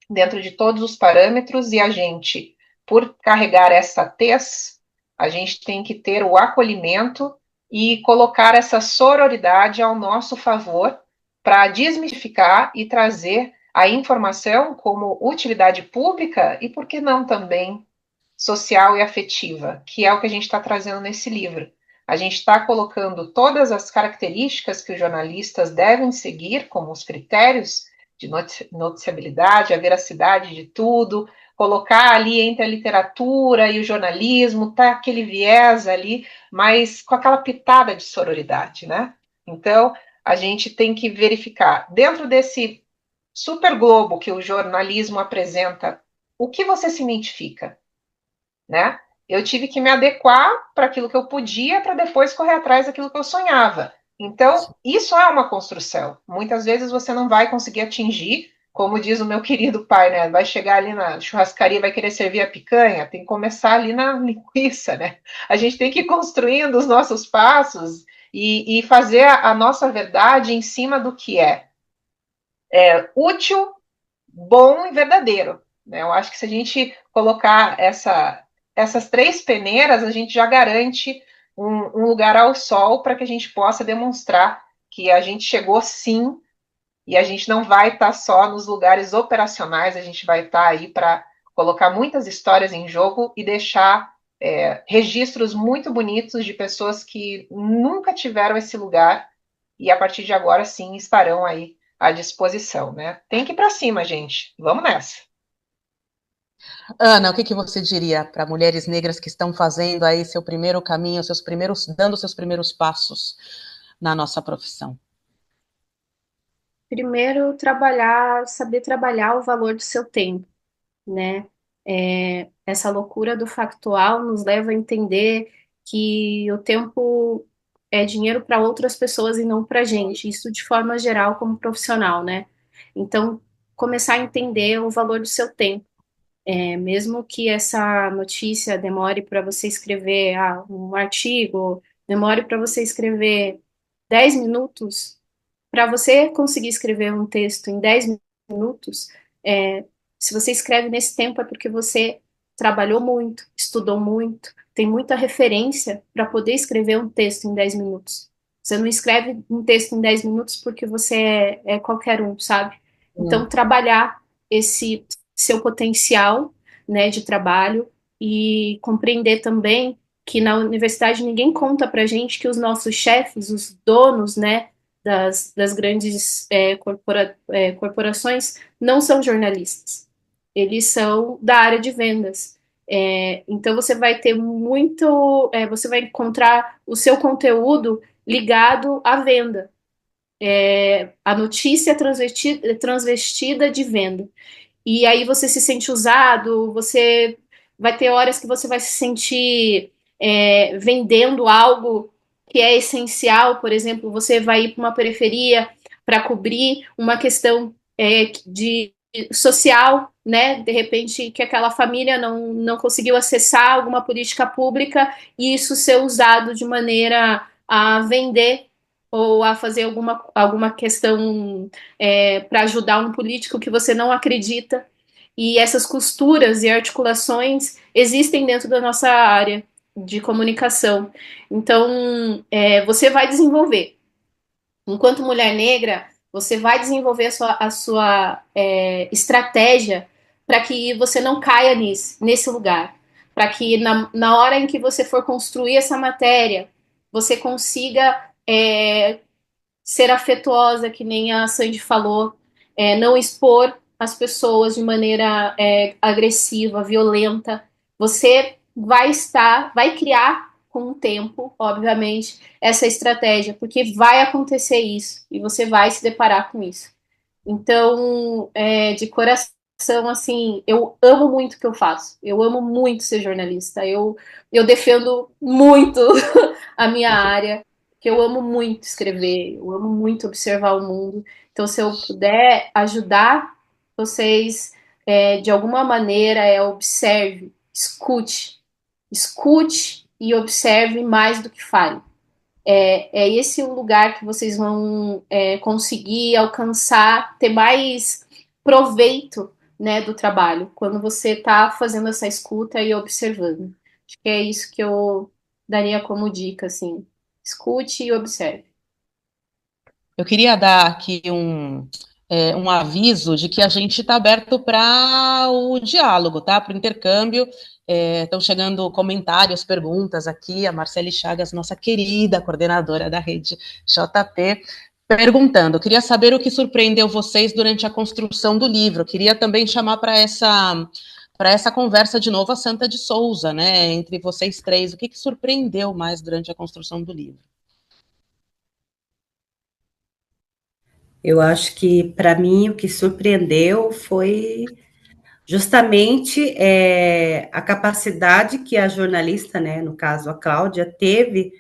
dentro de todos os parâmetros e a gente, por carregar essa tez, a gente tem que ter o acolhimento e colocar essa sororidade ao nosso favor para desmistificar e trazer a informação como utilidade pública e, por que não, também social e afetiva, que é o que a gente está trazendo nesse livro. A gente está colocando todas as características que os jornalistas devem seguir, como os critérios de noticiabilidade, a veracidade de tudo, colocar ali entre a literatura e o jornalismo, tá aquele viés ali, mas com aquela pitada de sororidade, né? Então, a gente tem que verificar, dentro desse super globo que o jornalismo apresenta, o que você se identifica, né? Eu tive que me adequar para aquilo que eu podia para depois correr atrás daquilo que eu sonhava. Então, isso é uma construção. Muitas vezes você não vai conseguir atingir, como diz o meu querido pai, né? Vai chegar ali na churrascaria, vai querer servir a picanha, tem que começar ali na linguiça, né? A gente tem que ir construindo os nossos passos e fazer a nossa verdade em cima do que é útil, bom e verdadeiro. Né? Eu acho que se a gente colocar essas três peneiras, a gente já garante um lugar ao sol para que a gente possa demonstrar que a gente chegou sim e a gente não vai estar só nos lugares operacionais, a gente vai estar aí para colocar muitas histórias em jogo e deixar registros muito bonitos de pessoas que nunca tiveram esse lugar e a partir de agora sim estarão aí à disposição, né? Tem que ir para cima, gente. Vamos nessa. Ana, o que você diria para mulheres negras que estão fazendo aí seu primeiro caminho, dando seus primeiros passos na nossa profissão? Primeiro, saber trabalhar o valor do seu tempo, né? Essa loucura do factual nos leva a entender que o tempo é dinheiro para outras pessoas e não para a gente, isso de forma geral como profissional, né? Então, começar a entender o valor do seu tempo. Mesmo que essa notícia demore para você escrever um artigo, demore para você escrever 10 minutos, para você conseguir escrever um texto em 10 minutos, se você escreve nesse tempo é porque você trabalhou muito, estudou muito, tem muita referência para poder escrever um texto em 10 minutos. Você não escreve um texto em 10 minutos porque você é qualquer um, sabe? Então, trabalhar esse seu potencial, né, de trabalho e compreender também que na universidade ninguém conta para gente que os nossos chefes, os donos, né, das grandes corporações, não são jornalistas. Eles são da área de vendas. Então você vai ter você vai encontrar o seu conteúdo ligado à venda. A notícia transvestida de venda. E aí você se sente usado, você vai ter horas que você vai se sentir vendendo algo que é essencial, por exemplo, você vai ir para uma periferia para cobrir uma questão de social, né? De repente que aquela família não conseguiu acessar alguma política pública e isso ser usado de maneira a vender ou a fazer alguma questão para ajudar um político que você não acredita. E essas costuras e articulações existem dentro da nossa área de comunicação. Então, você vai desenvolver. Enquanto mulher negra, você vai desenvolver a sua estratégia para que você não caia nesse lugar. Para que na hora em que você for construir essa matéria, você consiga ser afetuosa, que nem a Sandy falou, não expor as pessoas de maneira agressiva, violenta. Você vai criar com o tempo, obviamente, essa estratégia, porque vai acontecer isso e você vai se deparar com isso. Então, de coração, assim, eu amo muito o que eu faço. Eu amo muito ser jornalista. Eu defendo muito a minha área, que eu amo muito escrever, eu amo muito observar o mundo. Então, se eu puder ajudar vocês de alguma maneira, observe, escute e observe mais do que fale. É esse o lugar que vocês vão conseguir alcançar, ter mais proveito, né, do trabalho, quando você está fazendo essa escuta e observando. Acho que é isso que eu daria como dica, assim. Escute e observe. Eu queria dar aqui um aviso de que a gente está aberto para o diálogo, tá? Para o intercâmbio. Estão chegando comentários, perguntas aqui. A Marcele Chagas, nossa querida coordenadora da rede JP, perguntando: queria saber o que surpreendeu vocês durante a construção do livro. Queria também chamar para essa conversa de novo a Santa de Souza, né? Entre vocês três, o que surpreendeu mais durante a construção do livro? Eu acho que, para mim, o que surpreendeu foi justamente a capacidade que a jornalista, né, no caso a Cláudia, teve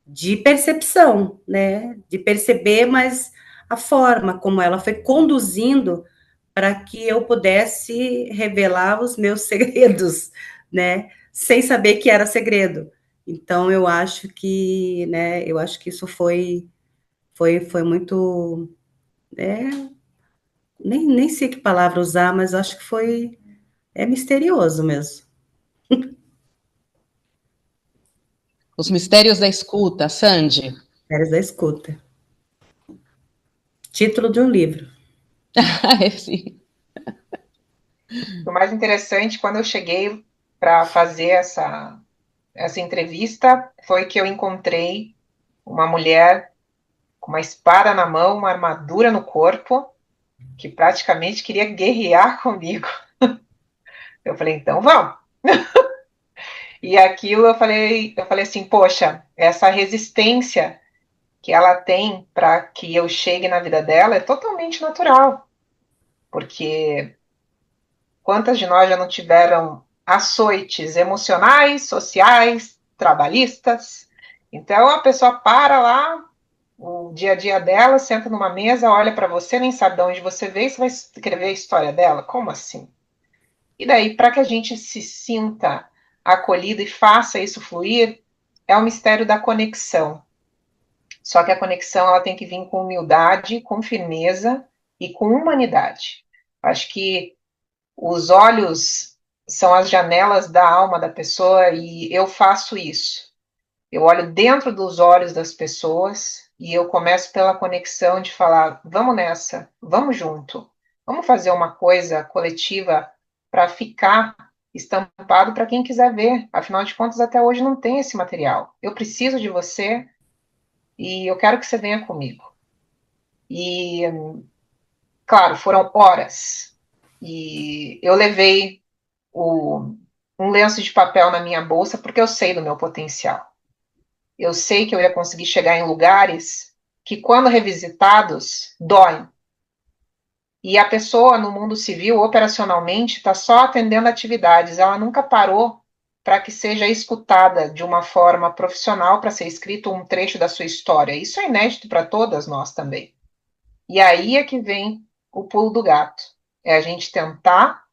de percepção, né, de perceber, mas a forma como ela foi conduzindo para que eu pudesse revelar os meus segredos, né, sem saber que era segredo. Então, eu acho que, né, isso foi muito, nem sei que palavra usar, mas acho que é misterioso mesmo. Os mistérios da escuta, Sandy. Mistérios da escuta. Título de um livro. Sim. O mais interessante, quando eu cheguei para fazer essa entrevista, foi que eu encontrei uma mulher com uma espada na mão, uma armadura no corpo, que praticamente queria guerrear comigo. Eu falei, então vamos. E aquilo eu falei assim, poxa, essa resistência que ela tem para que eu chegue na vida dela é totalmente natural. Porque quantas de nós já não tiveram açoites emocionais, sociais, trabalhistas? Então a pessoa para lá o dia a dia dela, senta numa mesa, olha para você, nem sabe de onde você veio, você vai escrever a história dela? Como assim? E daí, para que a gente se sinta acolhido e faça isso fluir, é o mistério da conexão. Só que a conexão ela tem que vir com humildade, com firmeza e com humanidade. Acho que os olhos são as janelas da alma da pessoa e eu faço isso. Eu olho dentro dos olhos das pessoas e eu começo pela conexão de falar: vamos nessa, vamos junto, vamos fazer uma coisa coletiva para ficar estampado para quem quiser ver. Afinal de contas, até hoje não tem esse material. Eu preciso de você e eu quero que você venha comigo. E, claro, foram horas. E eu levei um lenço de papel na minha bolsa porque eu sei do meu potencial. Eu sei que eu ia conseguir chegar em lugares que, quando revisitados, doem. E a pessoa no mundo civil, operacionalmente, está só atendendo atividades. Ela nunca parou para que seja escutada de uma forma profissional, para ser escrito um trecho da sua história. Isso é inédito para todas nós também. E aí é que vem o pulo do gato. É a gente tentar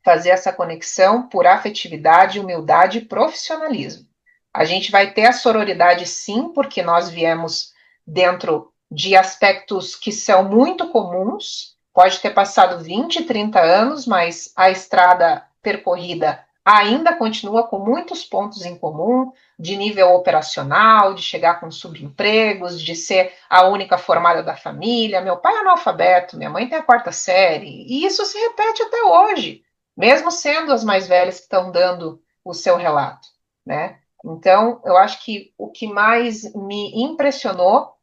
fazer essa conexão por afetividade, humildade e profissionalismo. A gente vai ter a sororidade, sim, porque nós viemos dentro de aspectos que são muito comuns. Pode ter passado 20, 30 anos, mas a estrada percorrida ainda continua com muitos pontos em comum, de nível operacional, de chegar com subempregos, de ser a única formada da família. Meu pai é analfabeto, minha mãe tem a quarta série, e isso se repete até hoje, mesmo sendo as mais velhas que estão dando o seu relato, né? Então, eu acho que o que mais me impressionou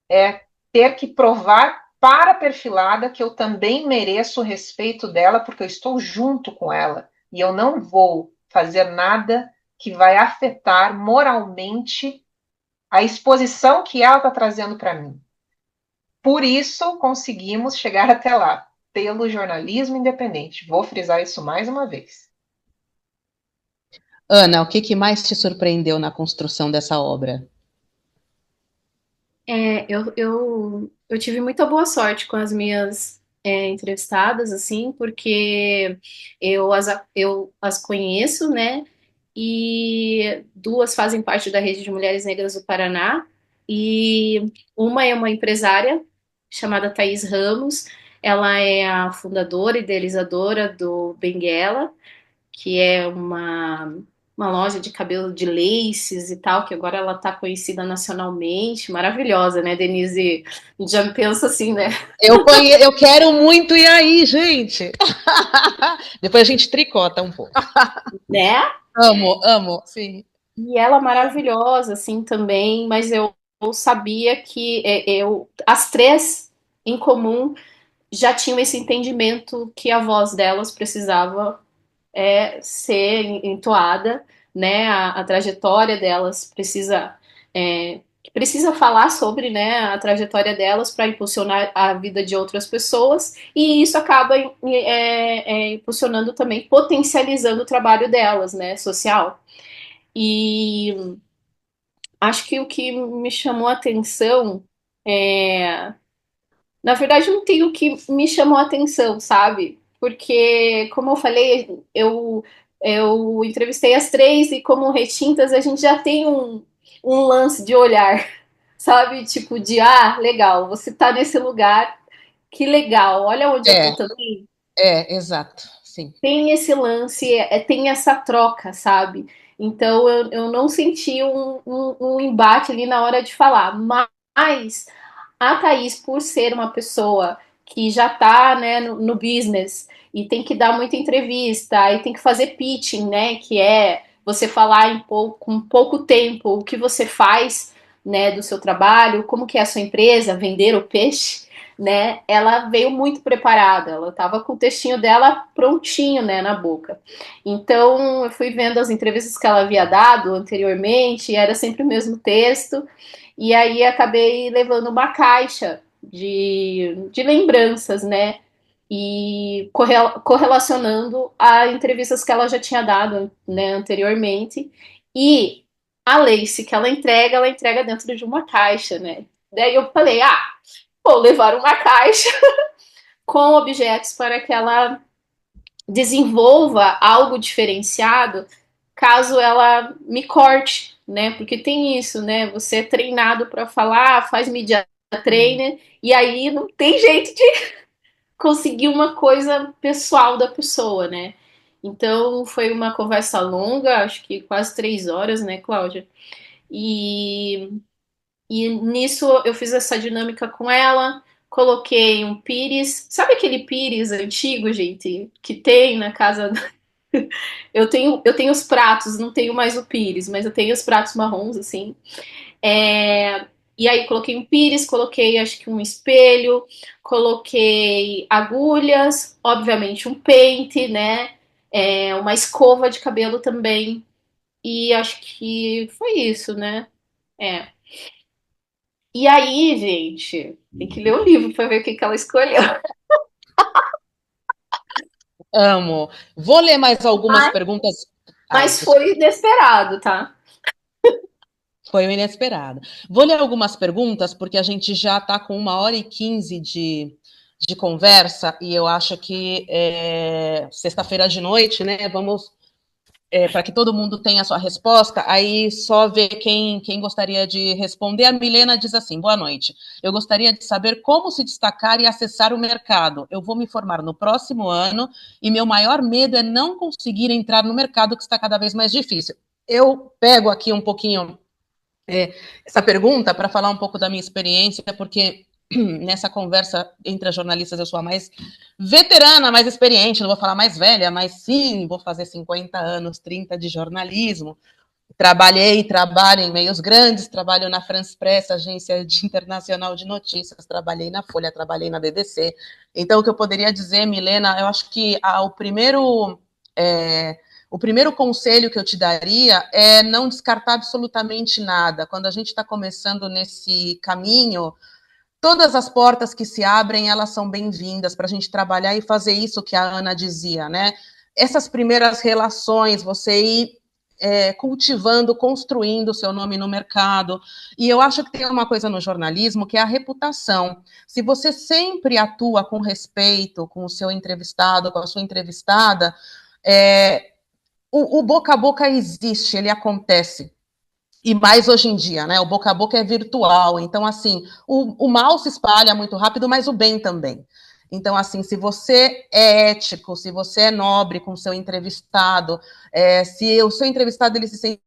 é ter que provar para a perfilada que eu também mereço o respeito dela, porque eu estou junto com ela e eu não vou fazer nada que vai afetar moralmente a exposição que ela está trazendo para mim. Por isso, conseguimos chegar até lá, pelo jornalismo independente. Vou frisar isso mais uma vez. Ana, o que mais te surpreendeu na construção dessa obra? Eu tive muita boa sorte com as minhas entrevistadas, assim, porque eu as conheço, né? E duas fazem parte da Rede de Mulheres Negras do Paraná, e uma é uma empresária chamada Thaís Ramos. Ela é a fundadora e idealizadora do Benguela, que é uma loja de cabelo de laces e tal, que agora ela tá conhecida nacionalmente. Maravilhosa, né, Denise? Já pensa assim, né? Eu quero muito ir aí, gente. Depois a gente tricota um pouco. Né? Amo, amo, sim. E ela maravilhosa, assim, também, mas eu sabia que as três em comum já tinham esse entendimento que a voz delas precisava ser entoada, né? A trajetória delas precisa falar sobre, né, a trajetória delas para impulsionar a vida de outras pessoas, e isso acaba impulsionando também, potencializando o trabalho delas, né, social. E acho que o que me chamou a atenção é, na verdade, não tem o que me chamou a atenção, sabe? Porque, como eu falei, eu entrevistei as três e, como retintas, a gente já tem um lance de olhar, sabe? Tipo, legal, você tá nesse lugar, que legal, olha onde eu tô É, também. exato, sim. Tem esse lance, tem essa troca, sabe? Então, eu não senti um embate ali na hora de falar, mas a Thaís, por ser uma pessoa que já está, né, no business e tem que dar muita entrevista e tem que fazer pitching, né, que é você falar com pouco tempo o que você faz, né, do seu trabalho, como que é a sua empresa, vender o peixe, né, ela veio muito preparada, ela estava com o textinho dela prontinho, né, na boca. Então, eu fui vendo as entrevistas que ela havia dado anteriormente, e era sempre o mesmo texto, e aí acabei levando uma caixa de lembranças, né? E correlacionando a entrevistas que ela já tinha dado, né, anteriormente. E a lace que ela entrega dentro de uma caixa, né? Daí eu falei, vou levar uma caixa com objetos para que ela desenvolva algo diferenciado caso ela me corte, né? Porque tem isso, né? Você é treinado para falar, faz media trainer, e aí não tem jeito de conseguir uma coisa pessoal da pessoa, né? Então foi uma conversa longa, acho que quase 3 horas, né, Cláudia? E, e nisso eu fiz essa dinâmica com ela, coloquei um pires, sabe aquele pires antigo, gente, que tem na casa. Eu tenho os pratos, não tenho mais o pires, mas eu tenho os pratos marrons, assim. E aí coloquei um pires, coloquei acho que um espelho, coloquei agulhas, obviamente um pente, né? Uma escova de cabelo também. E acho que foi isso, né? É. E aí, gente, tem que ler o livro para ver o que, que ela escolheu. Amo. Vou ler mais algumas Mas, perguntas. Ai, mas foi inesperado, tá? foi o inesperado. Vou ler algumas perguntas, porque a gente já está com 1h15 de conversa, e eu acho que sexta-feira de noite, né? Vamos, para que todo mundo tenha a sua resposta, aí só ver quem gostaria de responder. A Milena diz assim: boa noite. Eu gostaria de saber como se destacar e acessar o mercado. Eu vou me formar no próximo ano e meu maior medo é não conseguir entrar no mercado, que está cada vez mais difícil. Eu pego aqui um pouquinho essa pergunta para falar um pouco da minha experiência, porque nessa conversa entre as jornalistas eu sou a mais veterana, mais experiente, não vou falar mais velha, mas sim, vou fazer 50 anos, 30 de jornalismo. Trabalho em meios grandes, trabalho na France Press, agência internacional de notícias, trabalhei na Folha, trabalhei na BBC. Então, o que eu poderia dizer, Milena, eu acho que o primeiro conselho que eu te daria é não descartar absolutamente nada. Quando a gente está começando nesse caminho, todas as portas que se abrem, elas são bem-vindas para a gente trabalhar e fazer isso que a Ana dizia, né? Essas primeiras relações, você ir cultivando, construindo o seu nome no mercado. E eu acho que tem uma coisa no jornalismo que é a reputação. Se você sempre atua com respeito com o seu entrevistado, com a sua entrevistada, o boca a boca existe, ele acontece. E mais hoje em dia, né? O boca a boca é virtual. Então, assim, o mal se espalha muito rápido, mas o bem também. Então, assim, se você é ético, se você é nobre com o seu entrevistado, se o seu entrevistado ele se sente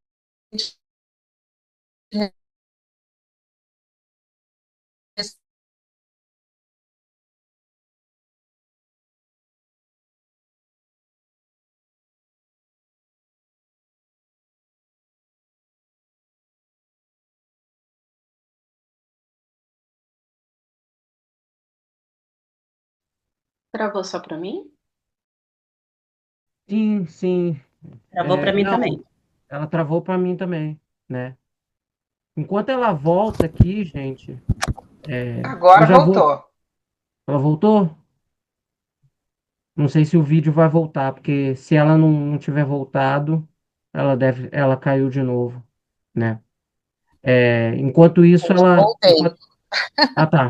Travou só para mim? Sim, sim. Travou para mim Não, também. ela travou para mim também, né? Enquanto ela volta aqui, gente, eu Agora já vou. voltou. Ela voltou? Não sei se o vídeo vai voltar, porque se ela não tiver voltado, ela caiu de novo, né? Enquanto isso, voltei. ah, tá.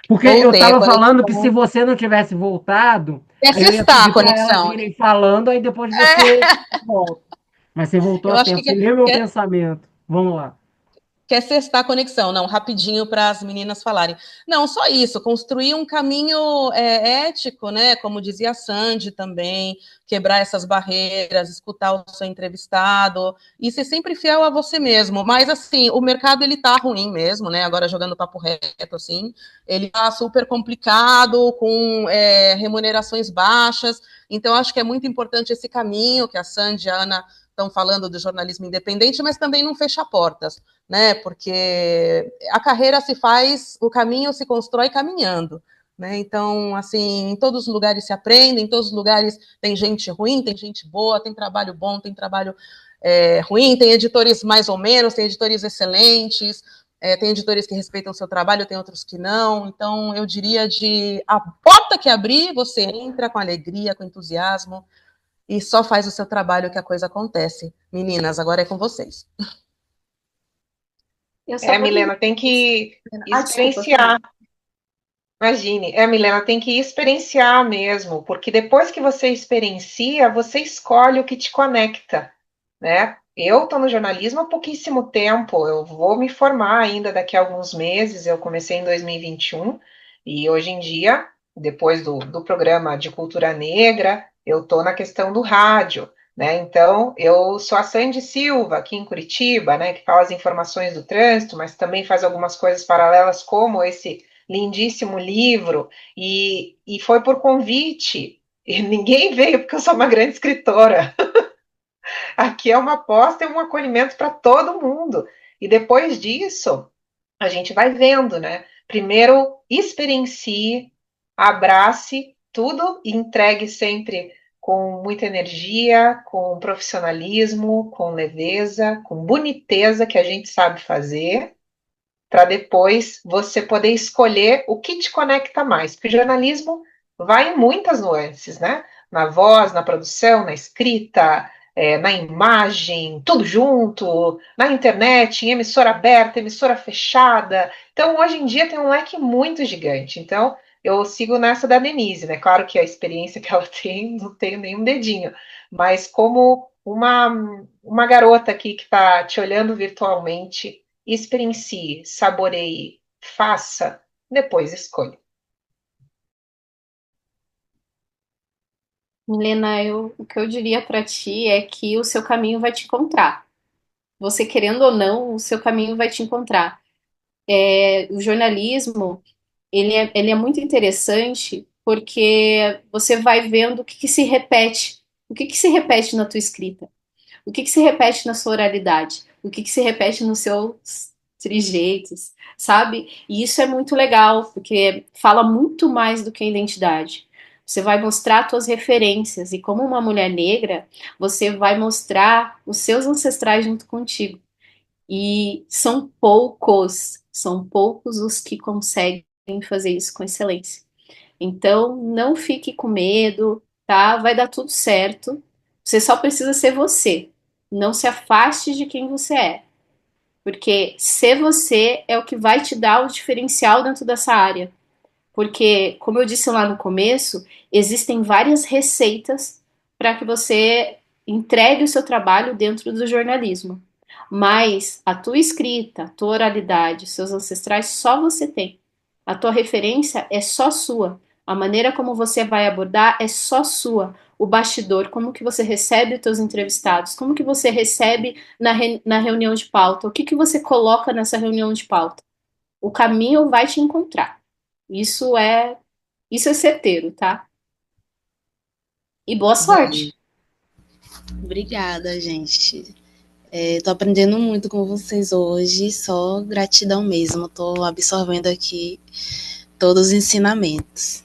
Porque eu Voltei, a tava falando que se conexão. você não tivesse voltado, É aí eu ia cessar a pedir para elas conexão. irem falando, aí depois você volta. Mas você voltou Eu a acho tempo, que você leu meu pensamento. Vamos lá. quer cestar a conexão, não, rapidinho para as meninas falarem. Não, só isso, construir um caminho ético, né? Como dizia a Sandy também, quebrar essas barreiras, escutar o seu entrevistado e ser sempre fiel a você mesmo. Mas assim, o mercado ele tá ruim mesmo, né? Agora jogando papo reto, assim, ele tá super complicado, com remunerações baixas. Então, acho que é muito importante esse caminho que a Sandy e a Ana estão falando do jornalismo independente, mas também não fecha portas, né? Porque a carreira se faz, o caminho se constrói caminhando. Né? Então, assim, em todos os lugares se aprende, em todos os lugares tem gente ruim, tem gente boa, tem trabalho bom, tem trabalho ruim, tem editores mais ou menos, tem editores excelentes, tem editores que respeitam o seu trabalho, tem outros que não. Então, eu diria de a porta que abrir, você entra com alegria, com entusiasmo e só faz o seu trabalho que a coisa acontece. Meninas, agora é com vocês. Eu só poderia. Milena, tem que Desculpa, Fernanda. experienciar. Imagine, Milena, tem que experienciar mesmo, porque depois que você experiencia, você escolhe o que te conecta, né? Eu estou no jornalismo há pouquíssimo tempo, eu vou me formar ainda daqui a alguns meses, eu comecei em 2021, e hoje em dia, depois do programa de cultura negra, eu estou na questão do rádio, né? Então, eu sou a Sandy Silva, aqui em Curitiba, né, que fala as informações do trânsito, mas também faz algumas coisas paralelas, como esse lindíssimo livro, e foi por convite. E ninguém veio porque eu sou uma grande escritora. Aqui é uma aposta e um acolhimento para todo mundo. E depois disso, a gente vai vendo, né? Primeiro, experiencie, abrace tudo e entregue sempre com muita energia, com profissionalismo, com leveza, com boniteza que a gente sabe fazer, para depois você poder escolher o que te conecta mais. Porque o jornalismo vai em muitas nuances, né? Na voz, na produção, na escrita, na imagem, tudo junto, na internet, em emissora aberta, emissora fechada. Então, hoje em dia tem um leque muito gigante. Então, eu sigo nessa da Denise, né? Claro que a experiência que ela tem, não tenho nenhum dedinho, mas como uma garota aqui que está te olhando virtualmente, experiencie, saboreie, faça, depois escolha. Milena, o que eu diria para ti é que o seu caminho vai te encontrar. Você querendo ou não, o seu caminho vai te encontrar. O jornalismo, ele é muito interessante porque você vai vendo o que se repete. O que se repete na tua escrita? O que se repete na sua oralidade? O que se repete nos seus trejeitos, sabe? E isso é muito legal, porque fala muito mais do que a identidade. Você vai mostrar suas referências, e como uma mulher negra, você vai mostrar os seus ancestrais junto contigo. E são poucos os que conseguem fazer isso com excelência. Então, não fique com medo, tá? Vai dar tudo certo. Você só precisa ser você. Não se afaste de quem você é, porque ser você é o que vai te dar o diferencial dentro dessa área. Porque, como eu disse lá no começo, existem várias receitas para que você entregue o seu trabalho dentro do jornalismo. Mas a tua escrita, a tua oralidade, seus ancestrais, só você tem. A tua referência é só sua. A maneira como você vai abordar é só sua. O bastidor, como que você recebe os teus entrevistados, como que você recebe na reunião de pauta, o que que você coloca nessa reunião de pauta. O caminho vai te encontrar. Isso é, isso é certeiro, tá? E boa Bom, sorte. obrigada, gente. Tô aprendendo muito com vocês hoje, só gratidão mesmo. Tô absorvendo aqui todos os ensinamentos.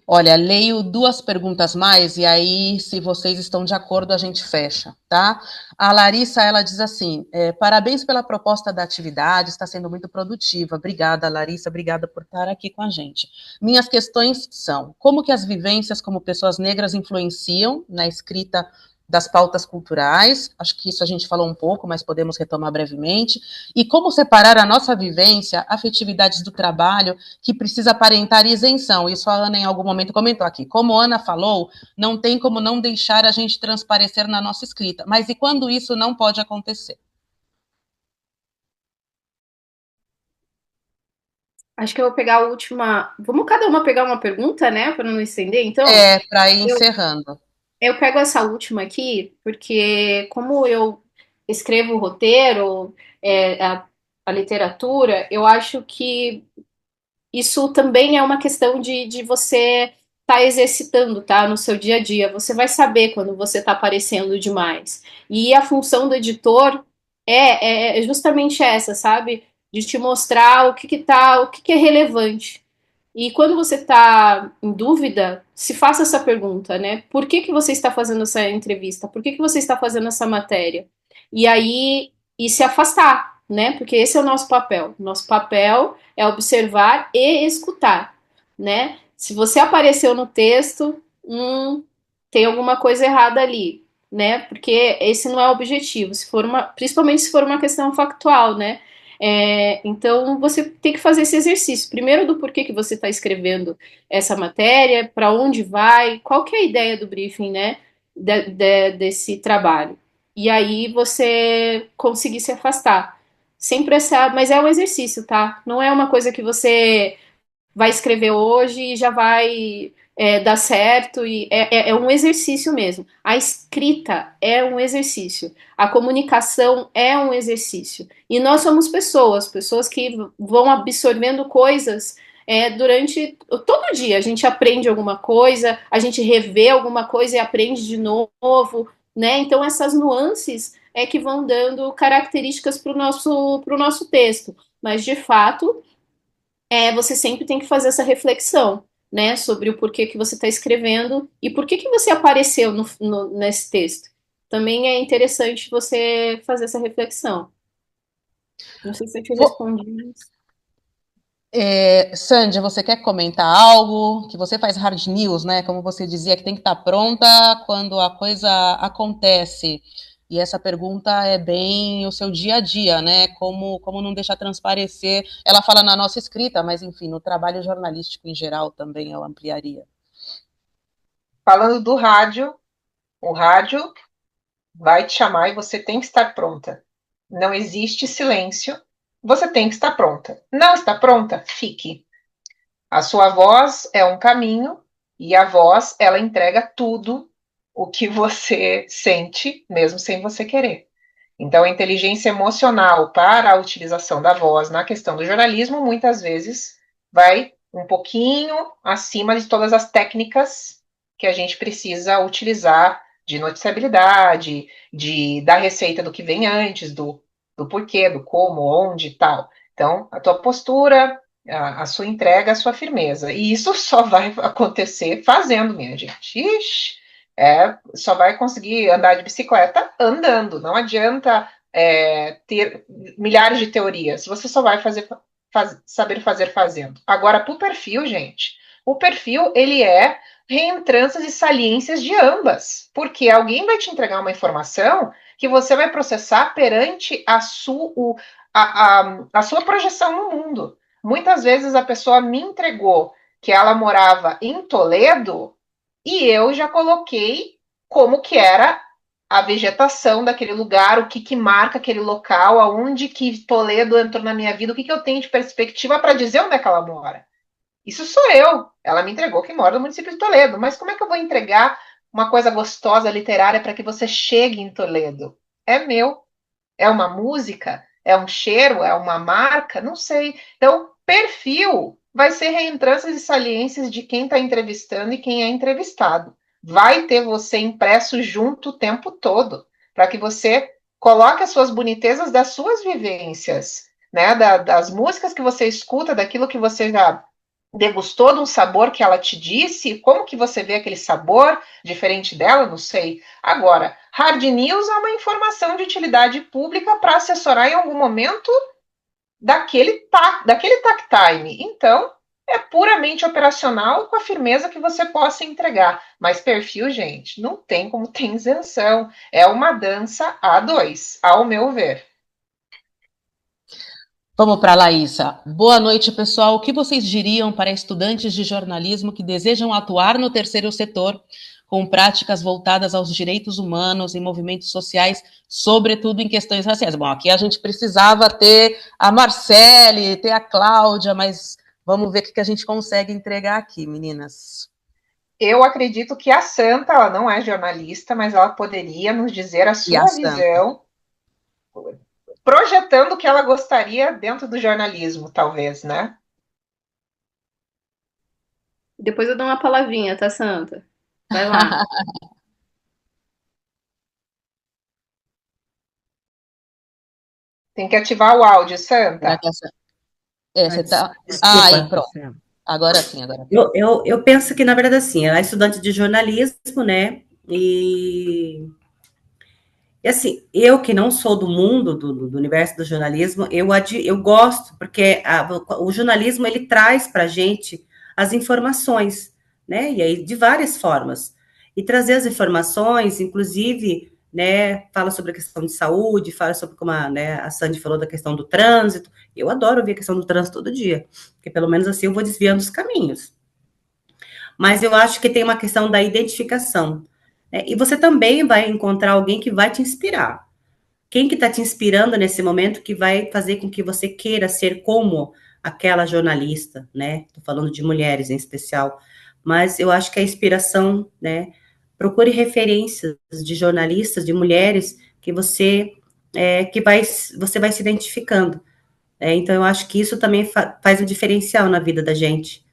Olha, leio duas perguntas mais e aí, se vocês estão de acordo, a gente fecha, tá? A Larissa, ela diz assim, parabéns pela proposta da atividade, está sendo muito produtiva. Obrigada, Larissa, obrigada por estar aqui com a gente. Minhas questões são, como que as vivências como pessoas negras influenciam na escrita das pautas culturais? Acho que isso a gente falou um pouco, mas podemos retomar brevemente. E como separar a nossa vivência, afetividades do trabalho, que precisa aparentar isenção. Isso a Ana em algum momento comentou aqui. Como a Ana falou, não tem como não deixar a gente transparecer na nossa escrita. Mas e quando isso não pode acontecer? Acho que eu vou pegar a última. Vamos cada uma pegar uma pergunta, né? Para não estender, então? Para ir Eu, encerrando. eu pego essa última aqui, porque como eu escrevo o roteiro, a literatura, eu acho que isso também é uma questão de você estar exercitando, tá? No seu dia a dia. Você vai saber quando você está aparecendo demais. E a função do editor é justamente essa, sabe? De te mostrar o que é relevante. E quando você está em dúvida, se faça essa pergunta, né? Por que você está fazendo essa entrevista? Por que você está fazendo essa matéria? E aí, e se afastar, né? Porque esse é o nosso papel. Nosso papel é observar e escutar, né? Se você apareceu no texto, tem alguma coisa errada ali. né? Porque esse não é o objetivo, principalmente se for uma questão factual, né? Então você tem que fazer esse exercício. Primeiro do porquê que você está escrevendo essa matéria, para onde vai, qual que é a ideia do briefing, né? Desse trabalho. E aí você conseguir se afastar. Sempre mas é um exercício, tá? Não é uma coisa que você vai escrever hoje e já vai dar certo. É um exercício mesmo. A escrita é um exercício. A comunicação é um exercício. E nós somos pessoas que vão absorvendo coisas durante todo dia. A gente aprende alguma coisa, a gente revê alguma coisa e aprende de novo, né? Então essas nuances é que vão dando características para o nosso texto. Mas, de fato, você sempre tem que fazer essa reflexão, né, sobre o porquê que você está escrevendo e por que você apareceu nesse texto. Também é interessante você fazer essa reflexão. Não sei se eu te respondi isso. Sandy, você quer comentar algo? Que você faz hard news, né? Como você dizia, que tem que estar pronta quando a coisa acontece. E essa pergunta é bem o seu dia a dia, né? Como não deixar transparecer. Ela fala na nossa escrita, mas enfim, no trabalho jornalístico em geral também eu ampliaria. Falando do rádio, o rádio vai te chamar e você tem que estar pronta. Não existe silêncio, você tem que estar pronta. Não está pronta? Fique. A sua voz é um caminho e a voz, ela entrega tudo o que você sente, mesmo sem você querer. Então, a inteligência emocional para a utilização da voz na questão do jornalismo, muitas vezes, vai um pouquinho acima de todas as técnicas que a gente precisa utilizar de noticiabilidade, da receita do que vem antes, do porquê, do como, onde e tal. Então, a tua postura, a sua entrega, a sua firmeza. E isso só vai acontecer fazendo, minha gente. Ixi, só vai conseguir andar de bicicleta andando. Não adianta ter milhares de teorias. Você só vai saber fazer fazendo. Agora, para o perfil, gente, o perfil, ele é reentranças e saliências de ambas. Porque alguém vai te entregar uma informação que você vai processar perante a sua projeção no mundo. Muitas vezes a pessoa me entregou que ela morava em Toledo e eu já coloquei como que era a vegetação daquele lugar, o que marca aquele local, aonde que Toledo entrou na minha vida, o que eu tenho de perspectiva para dizer onde é que ela mora. Isso sou eu. Ela me entregou que mora no município de Toledo, mas como é que eu vou entregar uma coisa gostosa, literária, para que você chegue em Toledo? É meu. É uma música? É um cheiro? É uma marca? Não sei. Então, perfil vai ser reentrâncias e saliências de quem está entrevistando e quem é entrevistado. Vai ter você impresso junto o tempo todo, para que você coloque as suas bonitezas das suas vivências, né? Das músicas que você escuta, daquilo que você já degustou de um sabor que ela te disse, como que você vê aquele sabor diferente dela, não sei. Agora, hard news é uma informação de utilidade pública para assessorar em algum momento daquele tag time. Então, é puramente operacional com a firmeza que você possa entregar. Mas perfil, gente, não tem como ter isenção. É uma dança a dois, ao meu ver. Vamos para a Laísa. Boa noite, pessoal. O que vocês diriam para estudantes de jornalismo que desejam atuar no terceiro setor com práticas voltadas aos direitos humanos e movimentos sociais, sobretudo em questões raciais? Bom, aqui a gente precisava ter a Marcele, ter a Cláudia, mas vamos ver o que a gente consegue entregar aqui, meninas. Eu acredito que a Santa, ela não é jornalista, mas ela poderia nos dizer a sua visão, projetando o que ela gostaria dentro do jornalismo, talvez, né? Depois eu dou uma palavrinha, tá, Santa? Vai lá. Tem que ativar o áudio, Santa. Você tá... Desculpa, aí, pronto. Agora sim, agora. Eu penso que, na verdade, assim, ela é estudante de jornalismo, né? E assim, eu que não sou do mundo, do universo do jornalismo, eu gosto, porque o jornalismo, ele traz para a gente as informações, né? E aí, de várias formas. e trazer as informações, inclusive, né, fala sobre a questão de saúde, fala sobre como a Sandy falou da questão do trânsito. Eu adoro ouvir a questão do trânsito todo dia, porque pelo menos assim eu vou desviando os caminhos. Mas eu acho que tem uma questão da identificação, né? E você também vai encontrar alguém que vai te inspirar. Quem que está te inspirando nesse momento que vai fazer com que você queira ser como aquela jornalista, né? Estou falando de mulheres em especial, mas eu acho que a inspiração, né? Procure referências de jornalistas, de mulheres que você vai se identificando. Então eu acho que isso também faz um diferencial na vida da gente.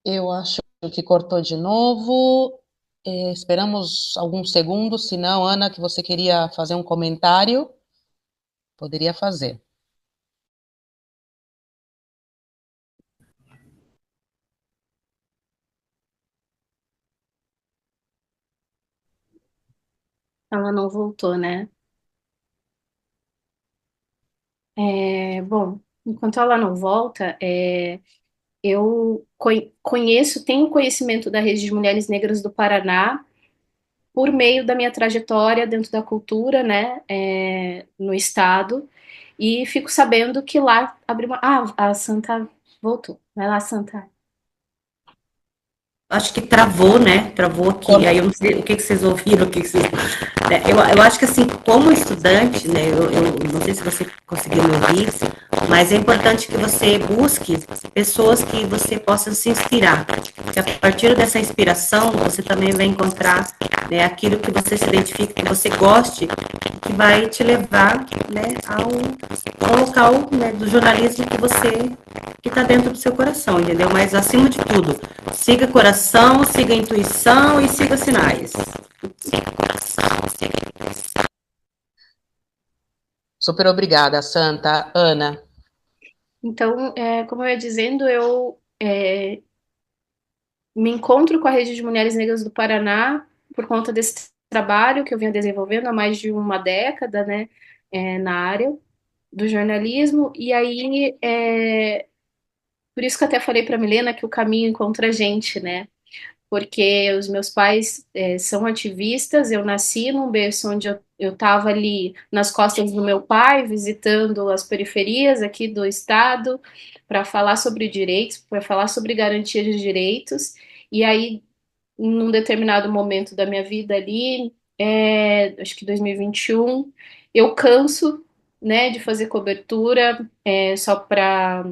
Eu acho que cortou de novo. Esperamos alguns segundos, se não, Ana, que você queria fazer um comentário, poderia fazer. Ela não voltou, né? Bom, enquanto ela não volta, eu tenho conhecimento da Rede de Mulheres Negras do Paraná por meio da minha trajetória dentro da cultura, né, no estado, e fico sabendo que lá abriu uma... Ah, a Santa voltou. Vai lá, Santa. Acho que travou, né? Travou aqui. Aí eu não sei o que vocês ouviram, o que vocês. Né? Eu acho que assim, como estudante, né? Eu não sei se você conseguiu me ouvir, mas é importante que você busque pessoas que você possa se inspirar. Que a partir dessa inspiração, você também vai encontrar, né, aquilo que você se identifique, que você goste, que vai te levar, né, ao local, né, do jornalismo que está dentro do seu coração, entendeu? Mas acima de tudo, siga coração, siga intuição e siga sinais. Super obrigada, Santa. Ana. Então, como eu ia dizendo, eu me encontro com a Rede de Mulheres Negras do Paraná por conta desse trabalho que eu venho desenvolvendo há mais de uma década, né, na área do jornalismo, e aí, por isso que eu até falei para a Milena que o caminho encontra a gente, né, porque os meus pais são ativistas, eu nasci num berço onde eu estava ali nas costas do meu pai, visitando as periferias aqui do estado, para falar sobre direitos, para falar sobre garantia de direitos, e aí, num determinado momento da minha vida ali, acho que 2021, eu canso, né, de fazer cobertura só para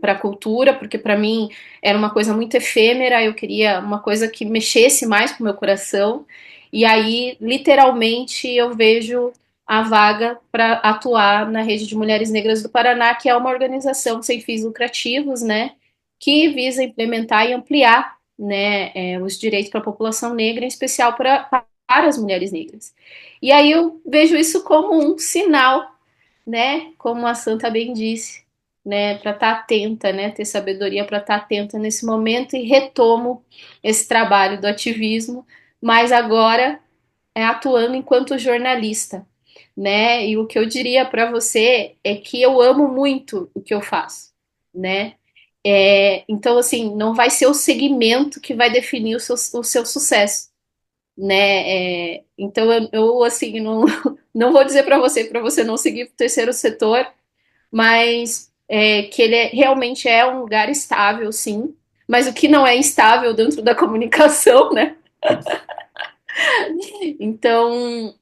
a cultura, porque para mim era uma coisa muito efêmera, eu queria uma coisa que mexesse mais com o meu coração, e aí, literalmente, eu vejo a vaga para atuar na Rede de Mulheres Negras do Paraná, que é uma organização sem fins lucrativos, né, que visa implementar e ampliar, né, os direitos para a população negra, em especial para as mulheres negras. E aí eu vejo isso como um sinal, né, como a Santa bem disse, né, para estar atenta, né, ter sabedoria para estar atenta nesse momento e retomo esse trabalho do ativismo, mas agora atuando enquanto jornalista, né? E o que eu diria para você é que eu amo muito o que eu faço, né? Então, assim, não vai ser o segmento que vai definir o seu sucesso, né? Então, eu assim, não, não vou dizer para você não seguir o terceiro setor, mas que ele realmente é um lugar estável, sim. Mas o que não é estável dentro da comunicação, né? Então,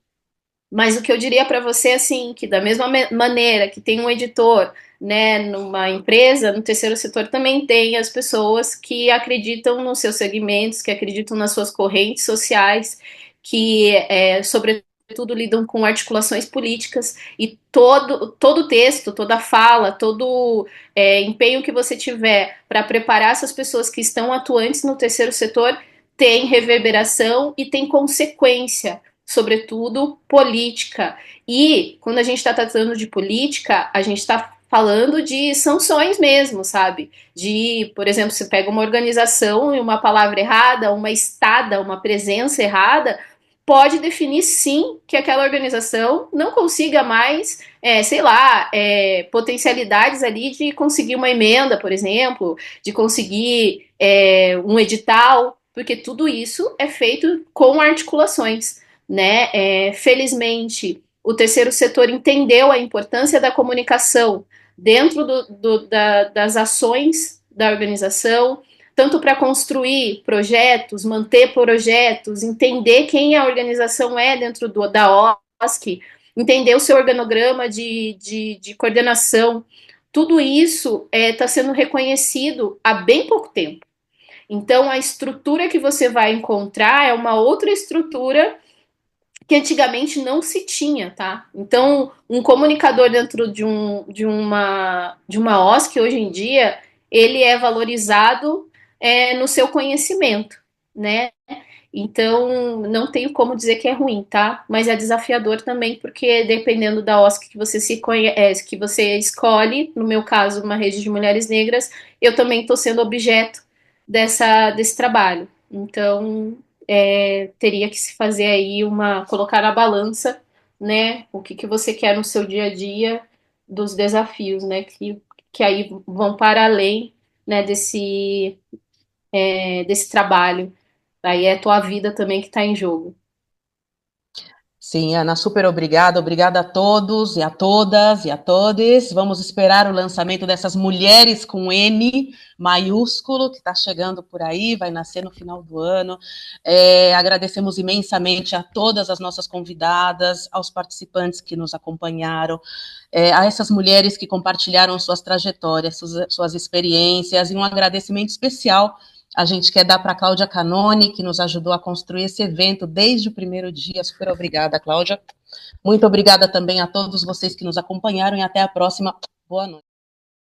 mas o que eu diria para você, assim, que da mesma maneira que tem um editor, né, numa empresa, no terceiro setor também tem as pessoas que acreditam nos seus segmentos, que acreditam nas suas correntes sociais, que, sobretudo, lidam com articulações políticas e todo texto, toda fala, todo empenho que você tiver para preparar essas pessoas que estão atuantes no terceiro setor tem reverberação e tem consequência, sobretudo política. E quando a gente está tratando de política, a gente está falando de sanções mesmo, sabe? De, por exemplo, você pega uma organização e uma palavra errada, uma estada, uma presença errada, pode definir sim que aquela organização não consiga mais, sei lá, potencialidades ali de conseguir uma emenda, por exemplo, de conseguir um edital, porque tudo isso é feito com articulações, né? Felizmente, o terceiro setor entendeu a importância da comunicação dentro das ações da organização, tanto para construir projetos, manter projetos, entender quem a organização é dentro da OSC, entender o seu organograma de coordenação. Tudo isso está sendo reconhecido há bem pouco tempo. Então, a estrutura que você vai encontrar é uma outra estrutura que antigamente não se tinha, tá? Então, um comunicador dentro de uma OSC, hoje em dia, ele é valorizado no seu conhecimento, né? Então, não tenho como dizer que é ruim, tá? Mas é desafiador também, porque dependendo da OSC que você que você escolhe, no meu caso, uma rede de mulheres negras, eu também estou sendo objeto desse trabalho. Então, teria que se fazer aí colocar na balança, né? O que você quer no seu dia a dia dos desafios, né? Que aí vão para além, né, desse trabalho. Aí é a tua vida também que está em jogo. Sim, Ana, super obrigada a todos e a todas e a todes. Vamos esperar o lançamento dessas mulheres com N maiúsculo, que está chegando por aí, vai nascer no final do ano. Agradecemos imensamente a todas as nossas convidadas, aos participantes que nos acompanharam, a essas mulheres que compartilharam suas trajetórias, suas experiências, e um agradecimento especial a gente quer dar para a Cláudia Canone, que nos ajudou a construir esse evento desde o primeiro dia. Super obrigada, Cláudia. Muito obrigada também a todos vocês que nos acompanharam e até a próxima. Boa noite.